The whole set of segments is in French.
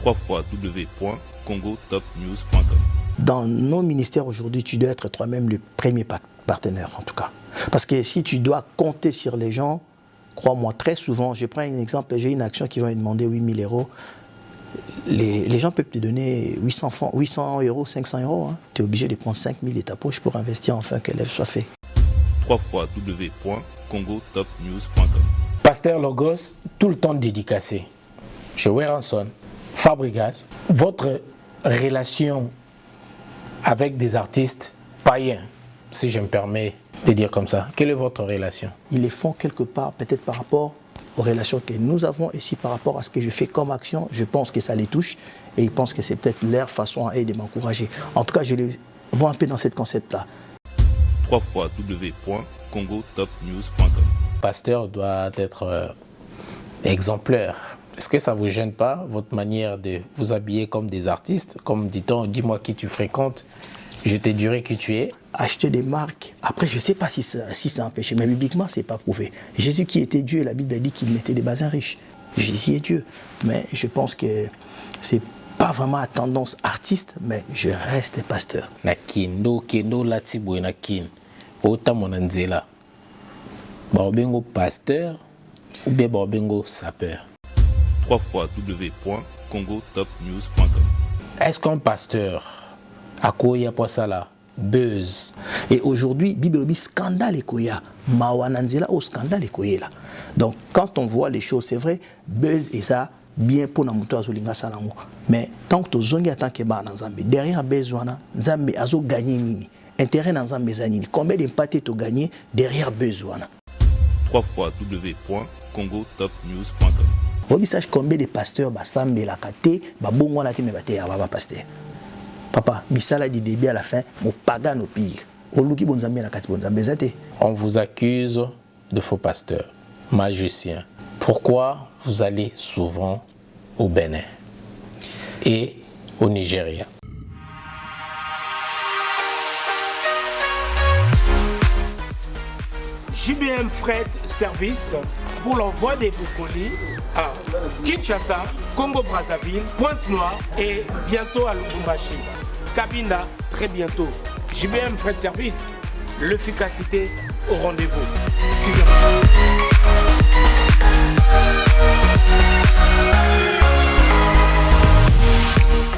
www.congotopnews.com. Dans nos ministères aujourd'hui, tu dois être toi-même le premier partenaire, en tout cas. Parce que si tu dois compter sur les gens, crois-moi, très souvent, je prends un exemple, j'ai une action qui va me demander 8 000 euros. Les gens peuvent te donner 800 euros, 500 euros. Hein. Tu es obligé de prendre 5 000 de ta poche pour investir afin que l'œuvre soit faite. www.congotopnews.com. Pasteur Logos, tout le temps dédicacé. Chez Weranson, Fabregas, votre relation avec des artistes païens, si je me permets de dire comme ça, quelle est votre relation? Ils les font quelque part, peut-être par rapport aux relations que nous avons, et si par rapport à ce que je fais comme action, je pense que ça les touche, et ils pensent que c'est peut-être leur façon à eux de m'encourager. En tout cas, je les vois un peu dans ce concept-là. www.congotopnews.com. Pasteur doit être exemplaire. Est-ce que ça ne vous gêne pas, votre manière de vous habiller comme des artistes? Comme dit-on, dis-moi qui tu fréquentes, je te dirai qui tu es. Acheter des marques, après je ne sais pas si c'est un péché, mais bibliquement ce n'est pas prouvé. Jésus qui était Dieu, la Bible dit qu'il mettait des basins riches. Jésus est Dieu, mais je pense que ce n'est pas vraiment à tendance artiste, mais je reste pasteur. Nakindo, kendo latibwe nakin. Ota monanzela. Barbengo pasteur ou bien barbengo sapeur. www.congotopnews.com. Est-ce qu'un pasteur a quoi pour ça là? Buzz. Et aujourd'hui, Bible dit scandale et koya. Mawananzela au scandale et koya là. Donc quand on voit les choses, c'est vrai, buzz et ça bien pour na muto azolinga salango. Mais tant que tozongi tant que ba na Nzambe, derrière buzz wana, Nzambe azo gagner nini? Intérêt na Nzambe zanini. Combien d'impact to gagner derrière buzz wana? www.congotopnews.com. Vous savez combien de pasteurs basambe la kate, ba bongo na te me bate ya baba pasteur. Papa, misala du début à la fin, mon pagan au pire. On vous accuse de faux pasteurs, magiciens. Pourquoi vous allez souvent au Bénin et au Nigeria? JBM Fret Service pour l'envoi des colis à Kinshasa, Congo-Brazzaville, Pointe-Noire et bientôt à Lubumbashi. Cabinda, très bientôt. JBM Fret Service, l'efficacité au rendez-vous. Suivez-moi.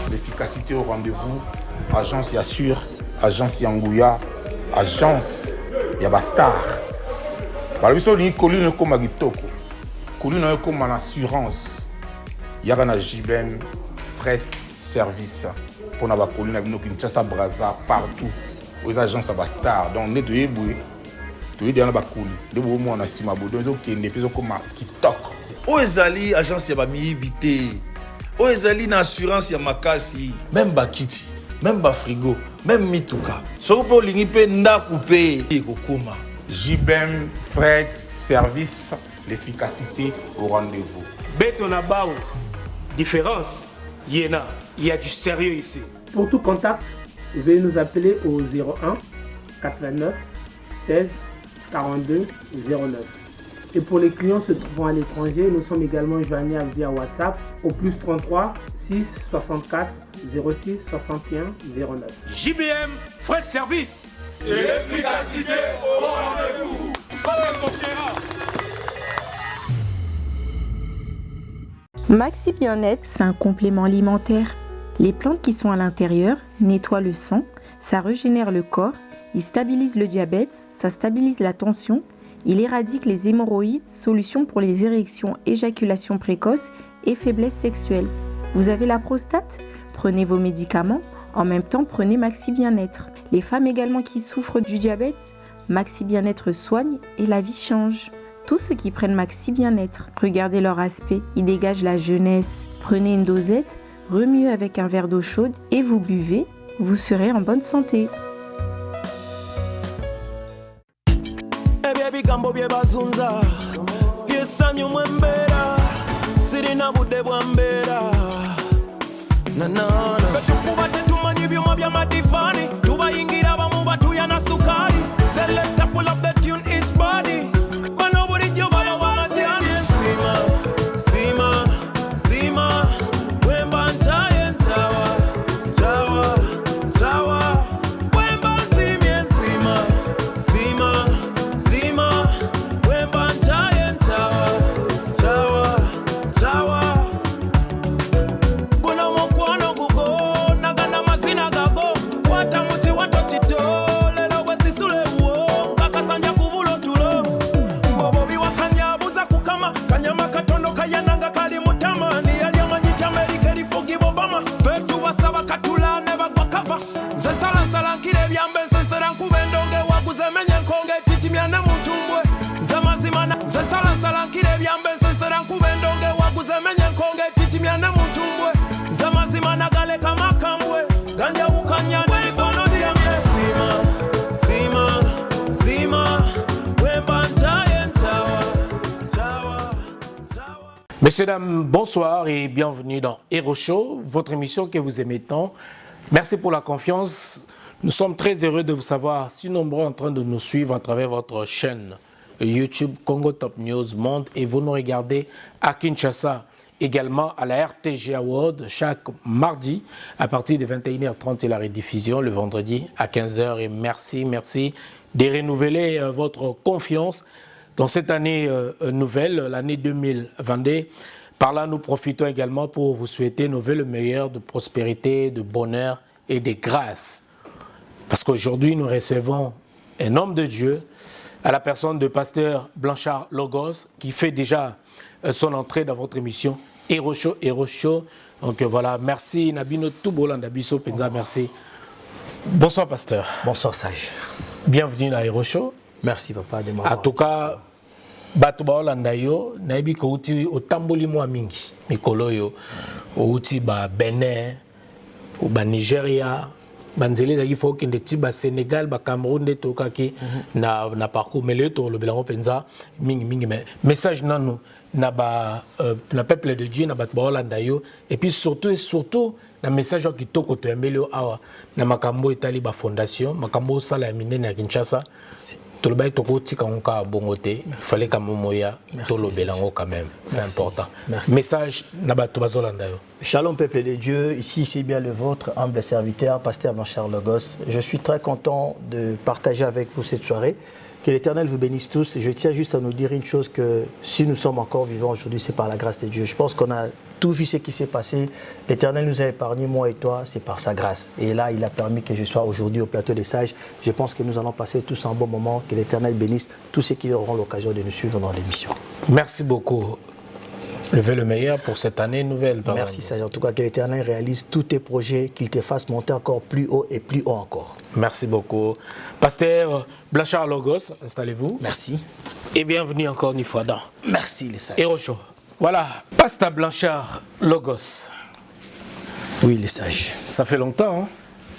L'efficacité au rendez-vous, agence Yassur, agence Yangouya, agence Yabastar. Balabiso ni colline comme agitoko, colline comme en assurance. Yagana JBM Fret Service pour na ba colline abino Kinshasa Brazza partout aux agences Yabastar. Donc ne doyez boué, doyez dans ba colline. De bo mo na sima bodo donc qui ne peut comme kitoko. Oezali agence ya ba miibité. Oezali na assurance ya makasi, même bakiti, même ba frigo, même mituka. Soko po lingi pe ndaku pe ekokoma. JBM Fret Service, l'efficacité au rendez-vous. Betonabao, différence, Yéna, il y a du sérieux ici. Pour tout contact, veuillez nous appeler au 01 89 16 42 09. Et pour les clients se trouvant à l'étranger, nous sommes également joignables via WhatsApp au plus 33 6 64 06 61 09. JBM Fret Service. Et l'efficacité au rendez-vous. Maxi Bien-être, c'est un complément alimentaire. Les plantes qui sont à l'intérieur nettoient le sang, ça régénère le corps, il stabilise le diabète, ça stabilise la tension, il éradique les hémorroïdes, solution pour les érections, éjaculation précoce et faiblesse sexuelle. Vous avez la prostate? Prenez vos médicaments, en même temps prenez Maxi Bien-être. Les femmes également qui souffrent du diabète, Maxi Bien-être soigne et la vie change. Tous ceux qui prennent Maxi Bien-être, regardez leur aspect, ils dégagent la jeunesse. Prenez une dosette, remuez avec un verre d'eau chaude et vous buvez, vous serez en bonne santé. Tubayingira bamu batuya na sukari. Select pull up the tune is body. But nobody job I want to Sima, Sima, Sima. When Messieurs, dames, bonsoir et bienvenue dans Hero Show, votre émission que vous aimez tant. Merci pour la confiance. Nous sommes très heureux de vous savoir si nombreux en train de nous suivre à travers votre chaîne YouTube Congo Top News Monde et vous nous regardez à Kinshasa, également à la RTG Award chaque mardi à partir de 21h30 et la rediffusion le vendredi à 15h. Et merci de renouveler votre confiance dans cette année nouvelle, l'année 2022. Par là, nous profitons également pour vous souhaiter nos vœux le meilleur de prospérité, de bonheur et de grâce. Parce qu'aujourd'hui, nous recevons un homme de Dieu, à la personne de pasteur Blanchard Logos, qui fait déjà son entrée dans votre émission Hero Show. Donc voilà, merci Nabino Touboland Abisso Penza, merci. Bonsoir pasteur. Bonsoir Sage. Bienvenue dans Hero Show. Merci papa de m'avoir. En tout cas, bato baolanda yo naibi ko uti otamboli mwa mingi mikolo yo outi ba Benin ou ba Nigeria banzeli zaki faut kende ti ba Sénégal ba Cameroun de tokaki na parcours mais le to le belango penza mingi mais message nanu na ba na peuple de Dieu na bato baolanda yo et puis surtout na message qui toko to yambeli awa na makambo etali ba fondation makambo sala ya minene ya Kinshasa. Il fallait quand même. C'est important. Merci. Message Shalom peuple de Dieu, ici c'est bien le vôtre, humble serviteur, pasteur Blanchard Logos. Je suis très content de partager avec vous cette soirée. Que l'Éternel vous bénisse tous. Et je tiens juste à nous dire une chose, que si nous sommes encore vivants aujourd'hui, c'est par la grâce de Dieu. Je pense qu'on a tout vu ce qui s'est passé. L'Éternel nous a épargné, moi et toi, c'est par sa grâce. Et là, il a permis que je sois aujourd'hui au plateau des sages. Je pense que nous allons passer tous un bon moment. Que l'Éternel bénisse tous ceux qui auront l'occasion de nous suivre dans l'émission. Merci beaucoup. Levez le meilleur pour cette année nouvelle. Merci Sage. En tout cas, que l'Éternel réalise tous tes projets, qu'il te fasse monter encore plus haut et plus haut encore. Merci beaucoup. Pasteur Blanchard Logos, installez-vous. Merci. Et bienvenue encore une fois dans. Merci les sages. Hero Show. Voilà, pasteur Blanchard Logos. Oui les sages. Ça fait longtemps, hein?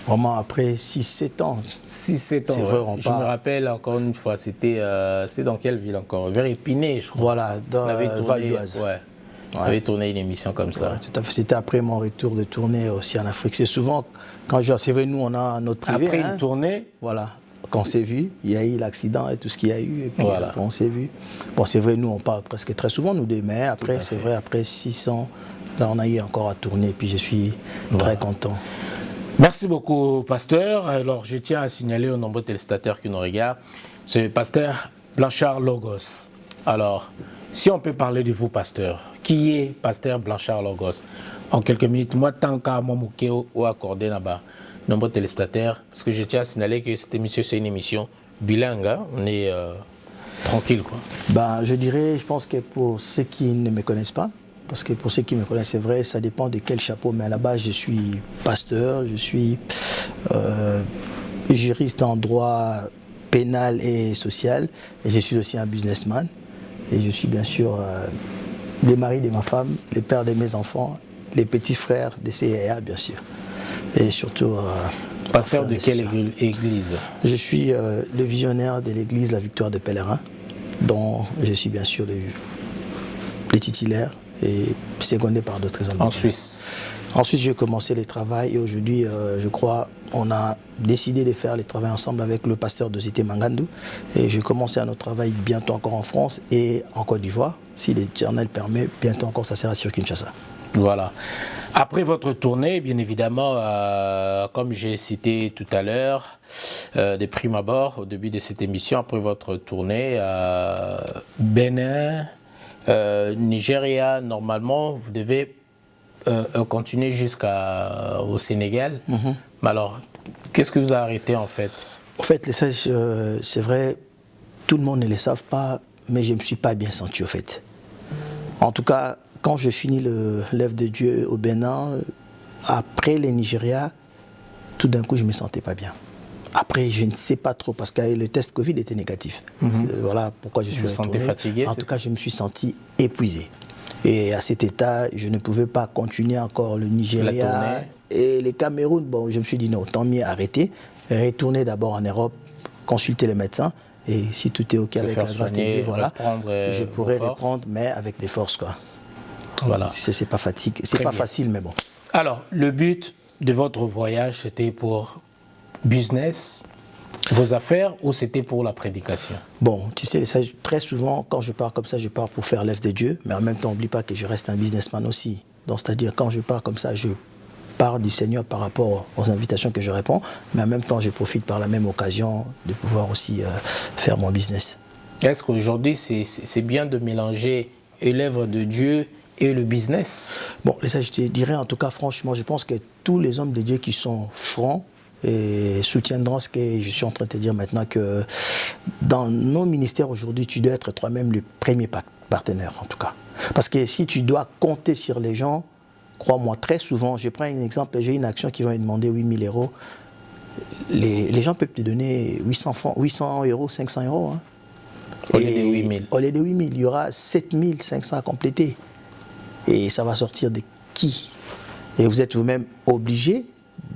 Vraiment après 6-7 ans. 6-7 ans. C'est vrai, on je me rappelle encore une fois, c'était dans quelle ville encore? Vers Épinay, je crois. Voilà, dans Val d'Oise. Ouais. On avait tourné une émission comme ça. Ouais, tout à fait. C'était après mon retour de tournée aussi en Afrique. C'est souvent, c'est vrai, nous on a notre privé. Après une tournée. Voilà. Quand on s'est vu, il y a eu l'accident et tout ce qu'il y a eu. Et puis voilà. Après, on s'est vu. Bon, c'est vrai, nous on parle presque très souvent, nous deux, mais après, c'est vrai, après 600, là on a eu encore à tourner. Et puis je suis très content. Merci beaucoup, pasteur. Alors, je tiens à signaler aux nombreux téléspectateurs qui nous regardent, c'est pasteur Blanchard Logos. Alors, si on peut parler de vous, pasteur, qui est pasteur Blanchard Logos? En quelques minutes, moi, tant qu'à mon moukéo ou accordé là-bas, nombreux téléspectateurs, parce que je tiens à signaler que cette émission, c'est une émission bilingue, hein? On est tranquille, quoi. Je dirais, je pense que pour ceux qui ne me connaissent pas, parce que pour ceux qui me connaissent, c'est vrai, ça dépend de quel chapeau, mais à la base, je suis pasteur, je suis juriste en droit pénal et social, et je suis aussi un businessman, et je suis bien sûr le mari de ma femme, le père de mes enfants, les petits frères de CIA, bien sûr, et surtout... pasteur de quelle église? Je suis le visionnaire de l'église La Victoire de Pèlerin, dont je suis bien sûr le titulaire, et secondé par d'autres amis. En Suisse. Ensuite, j'ai commencé le travail et aujourd'hui, je crois, on a décidé de faire le travail ensemble avec le pasteur de Zité Mangandou. Et j'ai commencé à notre travail bientôt encore en France et en Côte d'Ivoire. Si l'Éternel permet, bientôt encore, ça sera sur Kinshasa. Voilà. Après votre tournée, bien évidemment, comme j'ai cité tout à l'heure, de prime abord, au début de cette émission, après votre tournée, Bénin, Nigeria, normalement, vous devez continuer jusqu'au Sénégal. Mais alors, qu'est-ce que vous a arrêté en fait? En fait, les sages, c'est vrai, tout le monde ne le savent pas, mais je ne me suis pas bien senti, au fait. En tout cas, quand je finis l'œuvre de Dieu au Bénin, après le Nigeria, tout d'un coup, je ne me sentais pas bien. Après, je ne sais pas trop, parce que le test Covid était négatif. Voilà pourquoi je suis retourné. Vous vous sentez fatigué? En tout cas, je me suis senti épuisé. Et à cet état, je ne pouvais pas continuer encore le Nigeria et le Cameroun. Bon, je me suis dit non, tant mieux arrêter. Retourner d'abord en Europe, consulter les médecins. Et si tout est OK avec la grâce de Dieu, voilà, je pourrais reprendre, mais avec des forces, quoi. Voilà. C'est pas fatigue, c'est pas facile, mais bon. Alors, le but de votre voyage, c'était pour business, vos affaires, ou c'était pour la prédication? Bon, tu sais, très souvent, quand je pars comme ça, je pars pour faire l'œuvre de Dieu, mais en même temps, n'oublie pas que je reste un businessman aussi. Donc, c'est-à-dire, quand je pars comme ça, je pars du Seigneur par rapport aux invitations que je réponds, mais en même temps, je profite par la même occasion de pouvoir aussi faire mon business. Est-ce qu'aujourd'hui, c'est bien de mélanger l'œuvre de Dieu et le business? Bon, ça, je te dirais, en tout cas, franchement, je pense que tous les hommes de Dieu qui sont francs et soutiendront ce que je suis en train de te dire maintenant, que dans nos ministères aujourd'hui, tu dois être toi-même le premier partenaire, en tout cas. Parce que si tu dois compter sur les gens, crois-moi, très souvent, je prends un exemple, j'ai une action qui va me demander 8 000 euros. Les gens peuvent te donner 800 euros, 500 euros. Hein. Au lieu de 8 000. Au lieu de 8 000, il y aura 7 500 à compléter. Et ça va sortir de qui? Et vous êtes vous-même obligé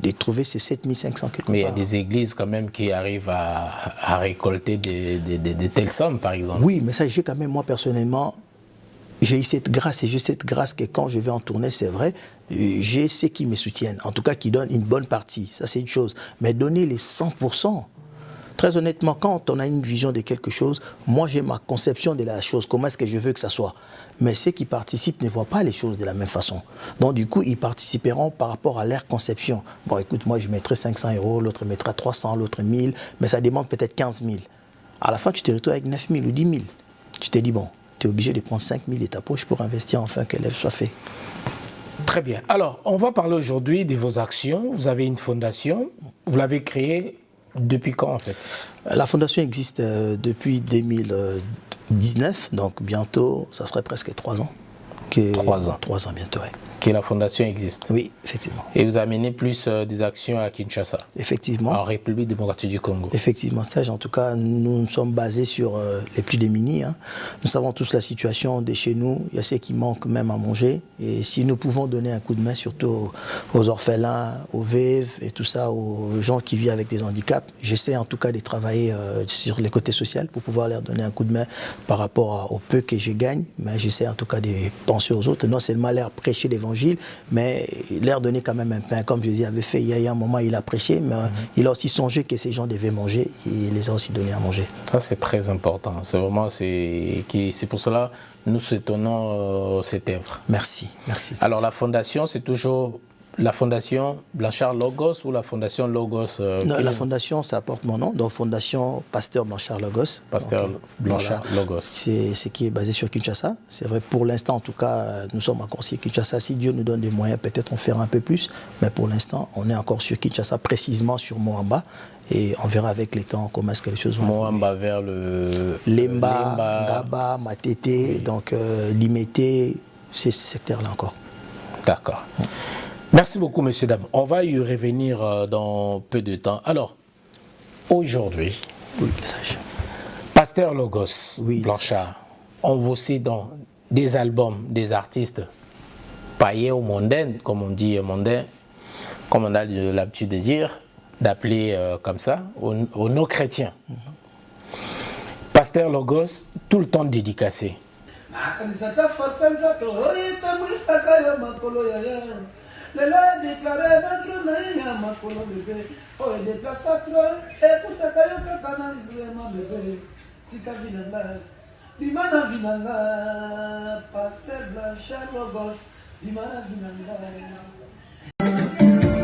de trouver ces 7 500 quelque part. Mais il y a des églises quand même qui arrivent à récolter de telles sommes, par exemple. Oui, mais ça, j'ai quand même, moi personnellement, j'ai eu cette grâce, et j'ai cette grâce que quand je vais en tournée, c'est vrai, j'ai ceux qui me soutiennent, en tout cas qui donnent une bonne partie, ça c'est une chose. Mais donner les 100%, très honnêtement, quand on a une vision de quelque chose, moi j'ai ma conception de la chose, comment est-ce que je veux que ça soit. Mais ceux qui participent ne voient pas les choses de la même façon. Donc du coup, ils participeront par rapport à leur conception. Bon, écoute, moi je mettrai 500 euros, l'autre mettra 300, l'autre 1000, mais ça demande peut-être 15 000. À la fin, tu te retrouves avec 9 000 ou 10 000. Tu te dis, bon, tu es obligé de prendre 5 000 de ta poche pour investir enfin que l'œuvre soit faite. Très bien. Alors, on va parler aujourd'hui de vos actions. Vous avez une fondation. Vous l'avez créée depuis quand, en fait? La fondation existe depuis 2019, donc bientôt, ça serait presque 3 ans. 3 ans. 3 ans bientôt, oui. Que la fondation existe. Oui, effectivement. Et vous amenez plus des actions à Kinshasa? Effectivement. En République démocratique du Congo? Effectivement, ça, en tout cas, nous sommes basés sur les plus démunis. Hein. Nous savons tous la situation de chez nous. Il y a ceux qui manquent même à manger. Et si nous pouvons donner un coup de main, surtout aux orphelins, aux veuves et tout ça, aux gens qui vivent avec des handicaps, j'essaie en tout cas de travailler sur les côtés sociaux pour pouvoir leur donner un coup de main par rapport au peu que je gagne. Mais j'essaie en tout cas de penser aux autres, non seulement leur prêcher l'évangile, mais leur donner quand même un pain. Comme je disais, avait fait il y a un moment, il a prêché, mais il a aussi songé que ces gens devaient manger et il les a aussi donné à manger. Ça, c'est très important. C'est vraiment, c'est pour cela nous soutenons cette œuvre. Merci, merci. Alors, la fondation, c'est toujours la fondation Blanchard Logos ou la fondation Logos Non, la fondation, ça porte mon nom, donc Fondation Pasteur Blanchard Logos. Pasteur Blanchard Logos. C'est ce qui est basé sur Kinshasa. C'est vrai, pour l'instant, en tout cas, nous sommes encore sur Kinshasa. Si Dieu nous donne des moyens, peut-être on fera un peu plus. Mais pour l'instant, on est encore sur Kinshasa, précisément sur Moamba. Et on verra avec les temps comment est-ce que les choses vont être. Moamba vers le Lemba, Ngaba, Matete, oui. Donc Limete, c'est ce secteur-là encore. D'accord. Merci beaucoup, messieurs, dames. On va y revenir dans peu de temps. Alors, aujourd'hui, oui, Pasteur Logos, oui, Blanchard, on vous cite dans des albums des artistes païens ou mondains, comme on dit mondains, comme on a l'habitude de dire, d'appeler comme ça, aux non-chrétiens. Pasteur Logos, tout le temps dédicacé. Lelo déclaré notre naïa makolo bébé. Oh et déplace à toi. Écoute kayoka kana vraiment bébé. Tika vinanga. Dimana vinanga. Pasteur Blanchard Logos. Dimana vinanga.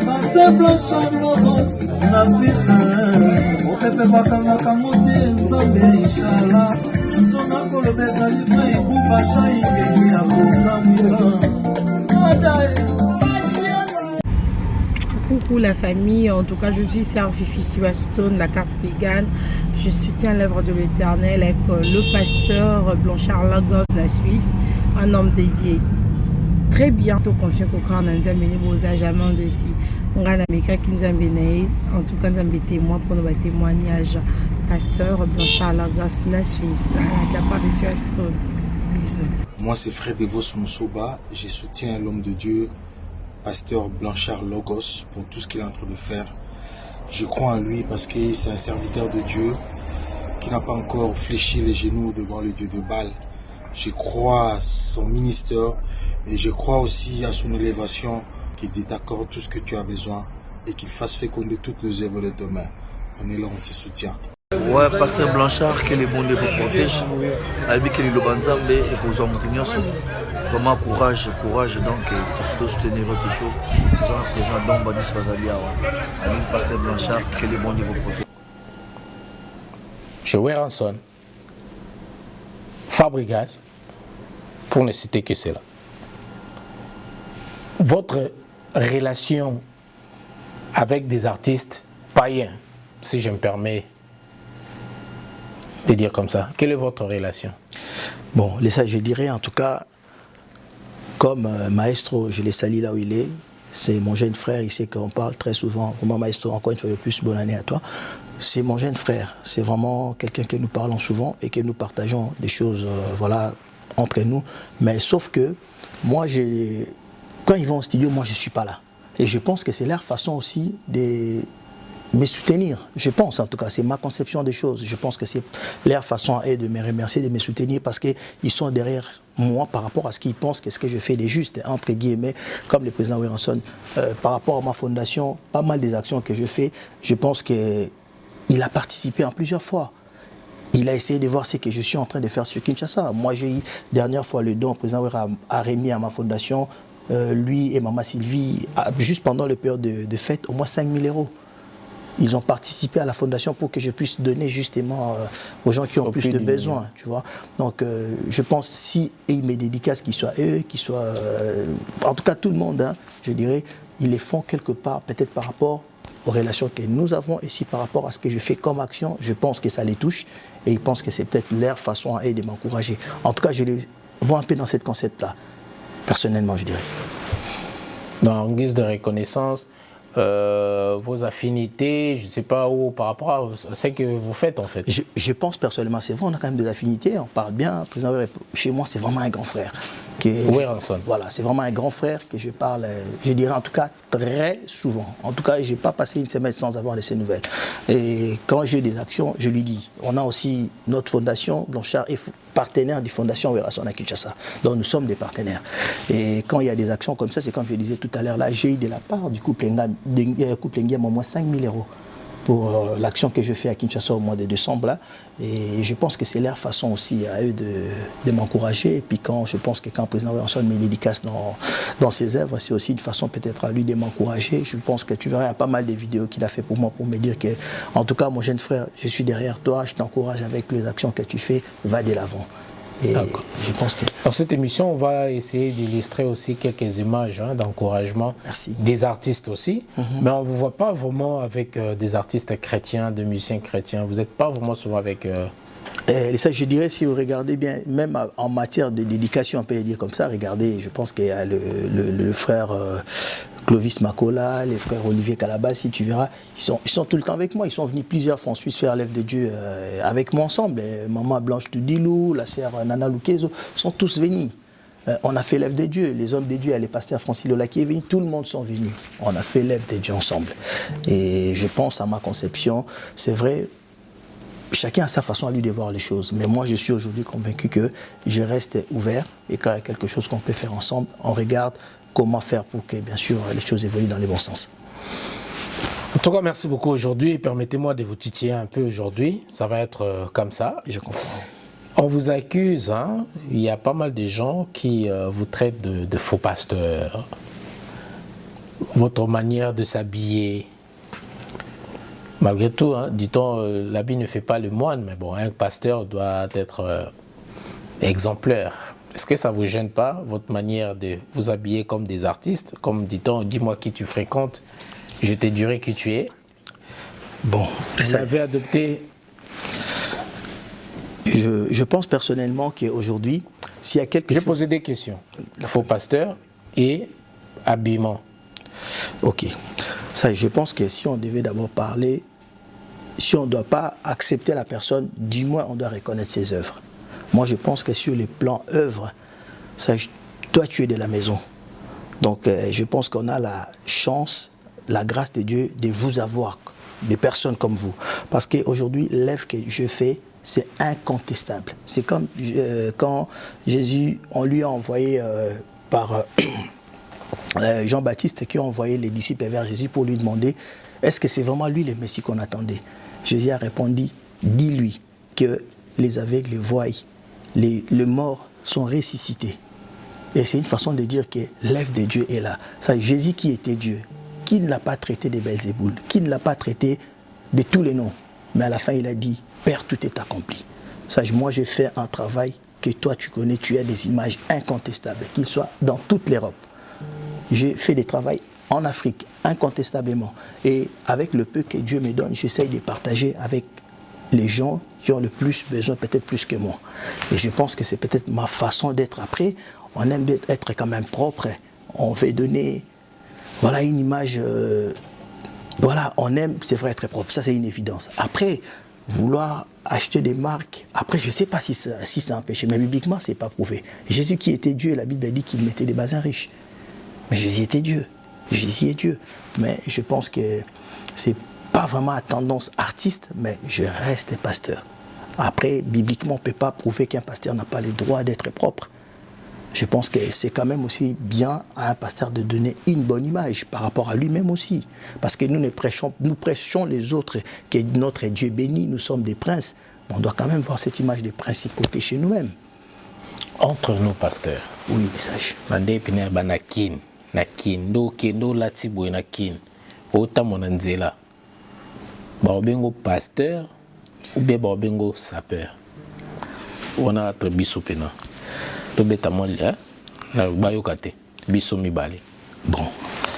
Pasteur Blanchard Logos. Na Suisse. O pepe bakanga kamote nzambe inshallah. Sona kolo beza livre et bouba shainde ya konga musa. Adai. Coucou la famille, en tout cas je suis Sœur Fifi Stone, la carte qui gagne. Je soutiens l'œuvre de l'Éternel avec le pasteur Blanchard Logos de la Suisse, un homme dédié. Très bientôt, quand tu comprends, on a jamais dessus. On a en tout cas, on a témoin pour nos témoignages. Pasteur Blanchard Logos de la Suisse, à la part de Stone. Bisous. Moi, c'est Frère Devos Moussoba. Je soutiens l'homme de Dieu. Pasteur Blanchard Logos, pour tout ce qu'il est en train de faire. Je crois en lui parce que c'est un serviteur de Dieu qui n'a pas encore fléchi les genoux devant le Dieu de Baal. Je crois à son ministère et je crois aussi à son élévation, qu'il t'accorde tout ce que tu as besoin et qu'il fasse féconder toutes les œuvres de tes mains. On est là, on se soutient. Ouais, Pasteur Blanchard, que les bons Dieu vous protège. Avec que les Lobanzambe et pour vraiment courage, donc tout soutenir votre toujours. Le président Dombanis Bazalia, avec Pasteur Blanchard, que les bons Dieu vous protège. Chez Weranson, Fabregas, pour ne citer que cela. Votre relation avec des artistes païens, si je me permets de dire comme ça, quelle est votre relation? Bon, je dirais en tout cas, comme Maestro, je l'ai sali là où il est, c'est mon jeune frère, il sait qu'on parle très souvent, vraiment Maestro, encore une fois de plus, bonne année à toi. C'est mon jeune frère, c'est vraiment quelqu'un que nous parlons souvent et que nous partageons des choses voilà, entre nous. Mais sauf que moi, quand ils vont au studio, moi je ne suis pas là. Et je pense que c'est leur façon aussi de me soutenir. Je pense en tout cas, c'est ma conception des choses. Je pense que c'est leur façon à eux de me remercier, de me soutenir parce qu'ils sont derrière moi par rapport à ce qu'ils pensent que ce que je fais de juste, entre guillemets, comme le président Weranson, par rapport à ma fondation, pas mal des actions que je fais, je pense qu'il a participé en plusieurs fois. Il a essayé de voir ce que je suis en train de faire sur Kinshasa. Moi, j'ai eu, dernière fois, le don, le président Weranson a remis à ma fondation, lui et Maman Sylvie, juste pendant le période de fête, au moins 5 000 €. Ils ont participé à la fondation pour que je puisse donner justement aux gens qui ont plus de besoins, tu vois. Donc, je pense si ils me dédicacent, qu'ils soient eux, qu'ils soient... en tout cas, tout le monde, hein, je dirais, ils les font quelque part, peut-être par rapport aux relations que nous avons, et si par rapport à ce que je fais comme action, je pense que ça les touche, et ils pensent que c'est peut-être leur façon à eux de m'encourager. En tout cas, je les vois un peu dans ce concept-là, personnellement, je dirais. En guise de reconnaissance, vos affinités, je ne sais pas où, par rapport à ce que vous faites en fait. Je pense personnellement, c'est vrai, on a quand même des affinités, on parle bien. Chez moi, c'est vraiment un grand frère. Voilà, c'est vraiment un grand frère que je parle, je dirais en tout cas très souvent. En tout cas, je n'ai pas passé une semaine sans avoir de ses nouvelles. Et quand j'ai des actions, je lui dis. On a aussi notre fondation, Blanchard est partenaire de Fondation Weranson à Kinshasa. Donc nous sommes des partenaires. Et quand il y a des actions comme ça, c'est comme je disais tout à l'heure, là, j'ai eu de la part du couple Nguema au moins 5 000 € pour l'action que je fais à Kinshasa au mois de décembre. Là. Et je pense que c'est leur façon aussi à eux de m'encourager. Et puis je pense que quand le président Weranson me dédicace dans ses œuvres, c'est aussi une façon peut-être à lui de m'encourager. Je pense que tu verras, il y a pas mal de vidéos qu'il a fait pour moi pour me dire que, en tout cas, mon jeune frère, je suis derrière toi, je t'encourage avec les actions que tu fais, va de l'avant. Et je pense que... Dans cette émission, on va essayer d'illustrer aussi quelques images d'encouragement des artistes aussi. Mais on ne vous voit pas vraiment avec des artistes chrétiens, des musiciens chrétiens. Vous n'êtes pas vraiment souvent avec... ça, je dirais, si vous regardez bien, même en matière de dédication, on peut le dire comme ça, regardez, je pense qu'il y a le frère... Clovis Makola, les frères Olivier Calabas, tu verras, ils sont tout le temps avec moi. Ils sont venus plusieurs fois en Suisse faire l'œuvre de Dieu avec moi ensemble. Et Maman Blanche Tudilou, la sœur Nana Lukezo, sont tous venus. On a fait l'œuvre de Dieu. Les hommes de Dieu, les pasteurs Francis Lola qui est venu, tout le monde sont venus. On a fait l'œuvre de Dieu ensemble. Et je pense à ma conception, c'est vrai, chacun a sa façon à lui de voir les choses. Mais moi, je suis aujourd'hui convaincu que je reste ouvert et quand il y a quelque chose qu'on peut faire ensemble, on regarde comment faire pour que, bien sûr, les choses évoluent dans les bons sens. En tout cas, merci beaucoup aujourd'hui. Permettez-moi de vous titiller un peu aujourd'hui. Ça va être comme ça. Je comprends. On vous accuse, hein. Il y a pas mal de gens qui vous traitent de faux pasteurs. Votre manière de s'habiller. Malgré tout, hein, dit-on, l'habit ne fait pas le moine, mais bon, un pasteur doit être exemplaire. Est-ce que ça ne vous gêne pas, votre manière de vous habiller comme des artistes? Comme dit-on, dis-moi qui tu fréquentes, je te dirai qui tu es. Bon, vous avez adopté... Je pense personnellement qu'aujourd'hui, s'il y a quelque chose... J'ai posé des questions. Faux pasteur et habillement. Ok. Ça, je pense que si on devait d'abord parler, si on ne doit pas accepter la personne, du moins on doit reconnaître ses œuvres. Moi, je pense que sur les plans œuvres, toi, tu es de la maison. Donc, je pense qu'on a la chance, la grâce de Dieu de vous avoir, des personnes comme vous. Parce qu'aujourd'hui, l'œuvre que je fais, c'est incontestable. C'est comme quand Jésus, on lui a envoyé par Jean-Baptiste qui a envoyé les disciples vers Jésus pour lui demander est-ce que c'est vraiment lui le Messie qu'on attendait. Jésus a répondu, dis-lui que les aveugles voient, les morts sont ressuscités. Et c'est une façon de dire que l'œuvre de Dieu est là. Ça, Jésus qui était Dieu, qui ne l'a pas traité de Belzéboul, qui ne l'a pas traité de tous les noms. Mais à la fin, il a dit, Père, tout est accompli. Ça, moi, j'ai fait un travail que toi, tu connais, tu as des images incontestables, qu'ils soient dans toute l'Europe. J'ai fait des travaux en Afrique, incontestablement. Et avec le peu que Dieu me donne, j'essaye de partager avec les gens qui ont le plus besoin, peut-être plus que moi. Et je pense que c'est peut-être ma façon d'être après. On aime être quand même propre. On veut donner voilà, une image. Voilà, on aime, c'est vrai, être propre. Ça, c'est une évidence. Après, vouloir acheter des marques, après, je ne sais pas si c'est un péché, mais bibliquement, ce n'est pas prouvé. Jésus qui était Dieu, la Bible dit qu'il mettait des basins riches. Mais Jésus était Dieu. Jésus est Dieu. Mais je pense que c'est pas vraiment à tendance artiste, mais je reste pasteur. Après, bibliquement, on ne peut pas prouver qu'un pasteur n'a pas le droit d'être propre. Je pense que c'est quand même aussi bien à un pasteur de donner une bonne image par rapport à lui-même aussi. Parce que nous prêchons les autres que notre Dieu béni, nous sommes des princes. On doit quand même voir cette image de principauté chez nous-mêmes. Entre nous, pasteurs. Oui, message. Ndo latibo na kin. Ota monanzela. Baobengo pasteur ou bien baobengo sapeur. On a très biso pena. To beta molia na bayokate biso mibale. Bon,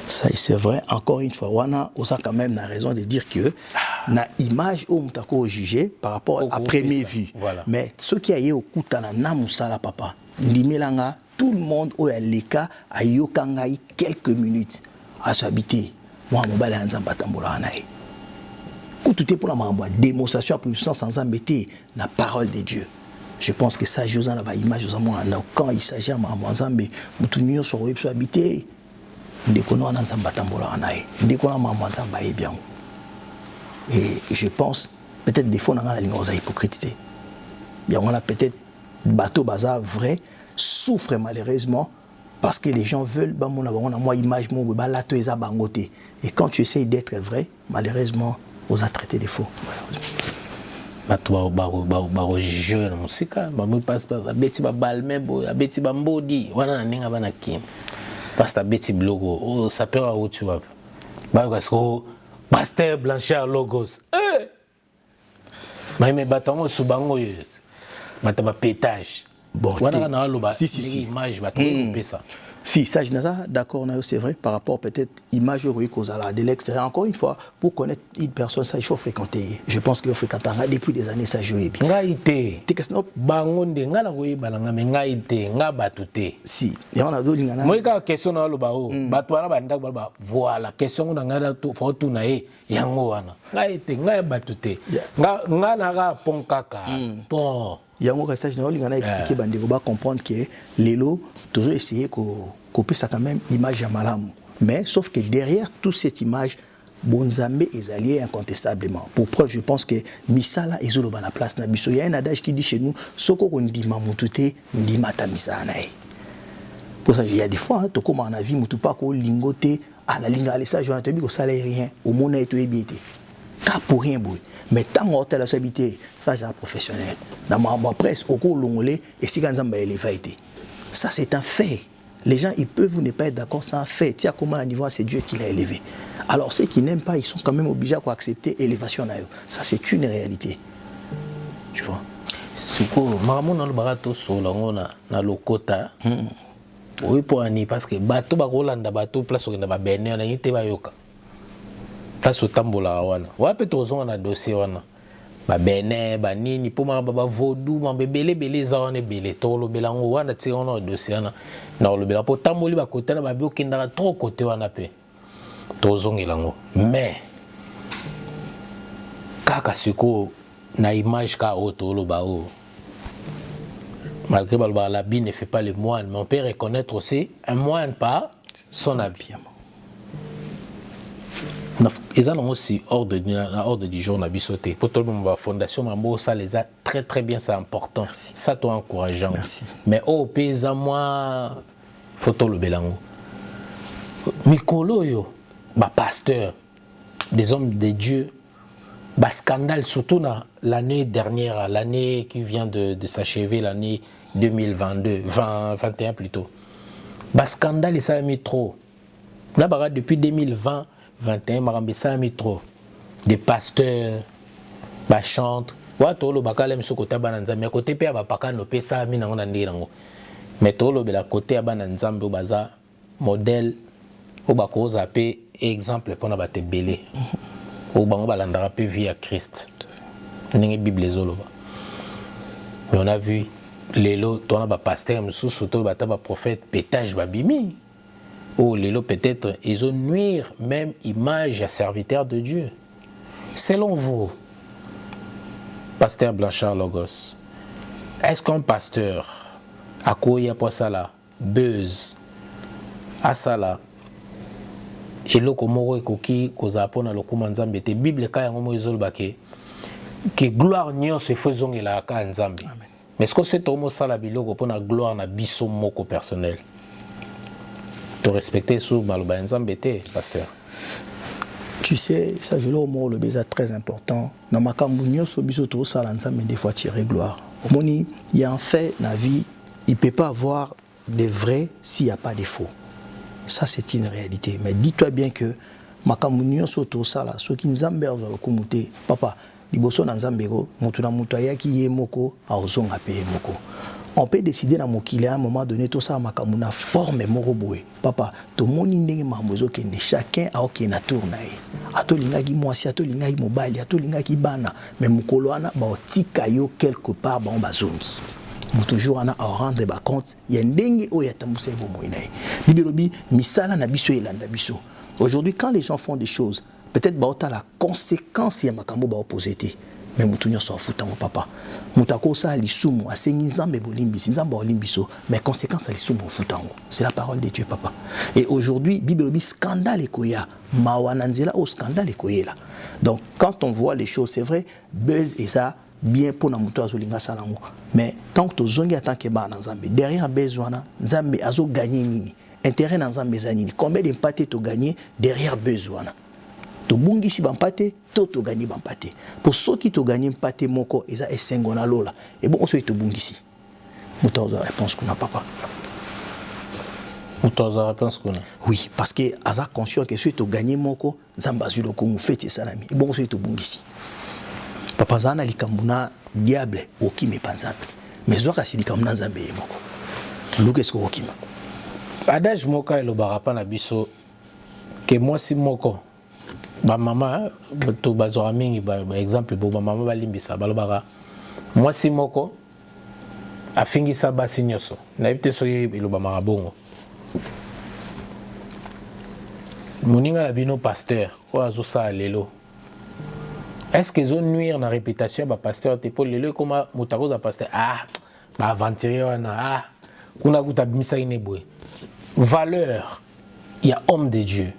ça c'est vrai. Encore une fois, on a quand même la raison de dire que na image où mutako jugé par rapport à première vue. Voilà. Mais ce qui a eu au kutana na musala papa. Ndimelanga tout le monde au leka a yokangai quelques minutes à s'habiter. Moi mon bala nzamba tambola nae. Tout est pour la démonstration à puissance sans embêter la parole de Dieu. Je pense que ça, Josan a image quand il s'agit de Mamouazambe, Moutounio sur le web sur habité, Ndekono Ananzamba Tambola Anae, Ndekono Mamouazamba est bien. Et je pense, peut-être des fois, on a la ligne hypocrite. Il y a peut-être bateau bazar vrai, souffre malheureusement parce que les gens veulent, on a moi image, et quand tu essayes d'être vrai, malheureusement, on a traité des faux. Bato ba jeune musika ba mu passe pas beti ba balme bo beti ba mbodi wana ninga bana kin pasta beti blogo o sapeur où tu vas ba ko pasteur Blanchard Logos mais batango subango yo bata ba pétage bon wana na loba si image ba to ça. Si, ça, je suis d'accord, c'est vrai, par rapport peut-être image de l'extérieur. Encore une fois, pour connaître une personne, ça, il faut fréquenter. Je pense qu'il faut fréquenter depuis des années, ça joue bien. Si, et on a d'autres lignes. Moi, quand question na lo bao, batwana banda ba voilà, question na ngada to fotu na e yango wana. Ngaite ngai batute. Nga na ga ponkaka. Bon. Il y a un message dans le expliqué bandeko ba comprendre que l'élo toujours essayer copier ça quand même image à malam. Mais sauf que derrière toute cette image Bonzambe est allié incontestablement. Pour preuve, je pense que Misala est sur la place na biso. Il y a un adage qui dit chez nous soko on dit mamutute ndi mata misana. Pour ça il y a des fois to comme on a vu mutu pas ko lingote ana linga les ça je te dis que ça rien au monde est ébité. Car pour rien boy. Mais tant que tu as habité, ça j'ai un professionnel. Dans ma presse, au cours longolais, et si quand ça c'est un fait. Les gens ils peuvent ne pas être d'accord, c'est un fait. Tiens comment à niveau c'est Dieu qui l'a élevé. Alors ceux qui n'aiment pas, ils sont quand même obligés à accepter l'élévation. Ça c'est une réalité. Tu vois. Suko, maman na le barato solo na lokota. Oui pour ani parce que bateau ba Rolanda bateau place au na ba Benin na yite ba yoka. Place au tambola wana wape tozonga na dossier wana ba Benin ba nini po ma ba vodou ma belé za wana belé to lo belango wana ti wana dossier na lo bela po tamboli ba côté na ba bio kinda trop côté wana pe tozongela ngo mais kaka siko na image ka auto lo ba o malgré ba l'habit ne fait pas le moine mais on peut reconnaître aussi un moine par son habit. Ils ont aussi ordre du jour na bisoté. Pour tout le monde, la fondation Mambo, ça les a très très bien, c'est important. Merci. Ça toi encourageant. Merci. Mais au pays à moi, photo le belango. Mikolo yo, ba pasteur, des hommes de Dieu, ba scandale surtout l'année dernière, l'année qui vient de s'achever, l'année 2021 plutôt. Ba scandale ça a mis trop. Là depuis 2020 21 marambe ça a mis trop. Des pasteurs ba chantent. Wa tolo bakala mso kota bananza mais côté pe ba pakano pe ça a mis nango ndango. Mais tolo bela côté bananzambe baza modèle au bako zappé exemple pour na bate belé. Au bango balandara pe vie à Christ. Ninge Bible zoloba. Mais on a vu lelo tona ba pasteur mso soto bata ba prophète pétage ba bimi. Oh, les lots peut-être, ils ont nuire même image à serviteur de Dieu. Selon vous, pasteur Blanchard Logos, est-ce qu'un pasteur, à quoi il y a pas ça là, buzz, à ça là, et le komoro ekoki kozapona le kumanzambe te Bible ka yango moizol bake, que gloire nyon se faisons et la ka nzambe. Mais est-ce que c'est homo sala biloko pona gloire na biso moko personnel? De respecter sous Maloba Nzambete, pasteur. Tu sais, ça je le mot le baiser très important. Dans ma campagne, sur bisoto ça l'ensemble des fois tirer gloire. Au moni, il y a un fait dans la vie, il peut pas avoir de vrai s'il y a pas de faux. Ça c'est une réalité. Mais dis-toi bien que ma campagne sur tout ça là, ceux qui Nzambe ont le commuté, papa, liboso Nzambego, mutuna mutaya qui est moko, a ozong a payer moko. On peut décider dans mon qu'il à un moment donné tout ça makamuna forme moroboué papa to moni ndenge mamozo kende chacun a ok na tournaye ato lingaki mwasi ato lingaki mobali ato lingaki bana mais mukolo ana ba otika yo quelque part ba on bazongi mu toujours ana a rendre ba compte ya ndenge o yatamuse bo moinaye bibelobi misala na biso elanda biso. Aujourd'hui quand les gens font des choses peut-être ba ota la conséquence ya makambo ba opposité. Mais mutunyo s'en fout mon papa. Mutako sa lisumu asengi nzambe bolimbisi nzambe olimbiso mais conséquence lisumu futango. C'est la parole de Dieu papa. Et aujourd'hui Bible dit scandale ekoya mawananzela au scandale ekoyela. Donc quand on voit les choses c'est vrai buzz et ça bien pour na muto azolinga salango. Mais tant que tozongi atanke ba na nzambe derrière buzz wana nzambe azo gagner nini? Intérêt na nzambe zanini. Combien d'impact to gagner derrière buzz wana? To bungi si bampate to gagner bampate pour ceux qui to gagner bampate moko eza esengona lola et bon on se to bungi si mutoza réponse qu'on a papa mutoza réponse qu'on a oui parce que aza conscient que si to gagner moko nzamba zulo ko mu fete salami et bon on se to bungi si papa zana likambuna diable okime panzambe mais zoka si likamuna nzambe moko luke sko okima adage moka elo barapa na biso que moi si moko ba mama to bazora mingi ba exemple bo mama balimbisa balobaka moi si moko afingisa basi nyoso na yebite soki eloba marabongo moninga la bino pasteur o azosa lelo est-ce que zo nuire na réputation ba pasteur te pour lelo comme mutako za pasteur ba aventurier wana kuna kuta bimisa inebwe valeur il y a homme de Dieu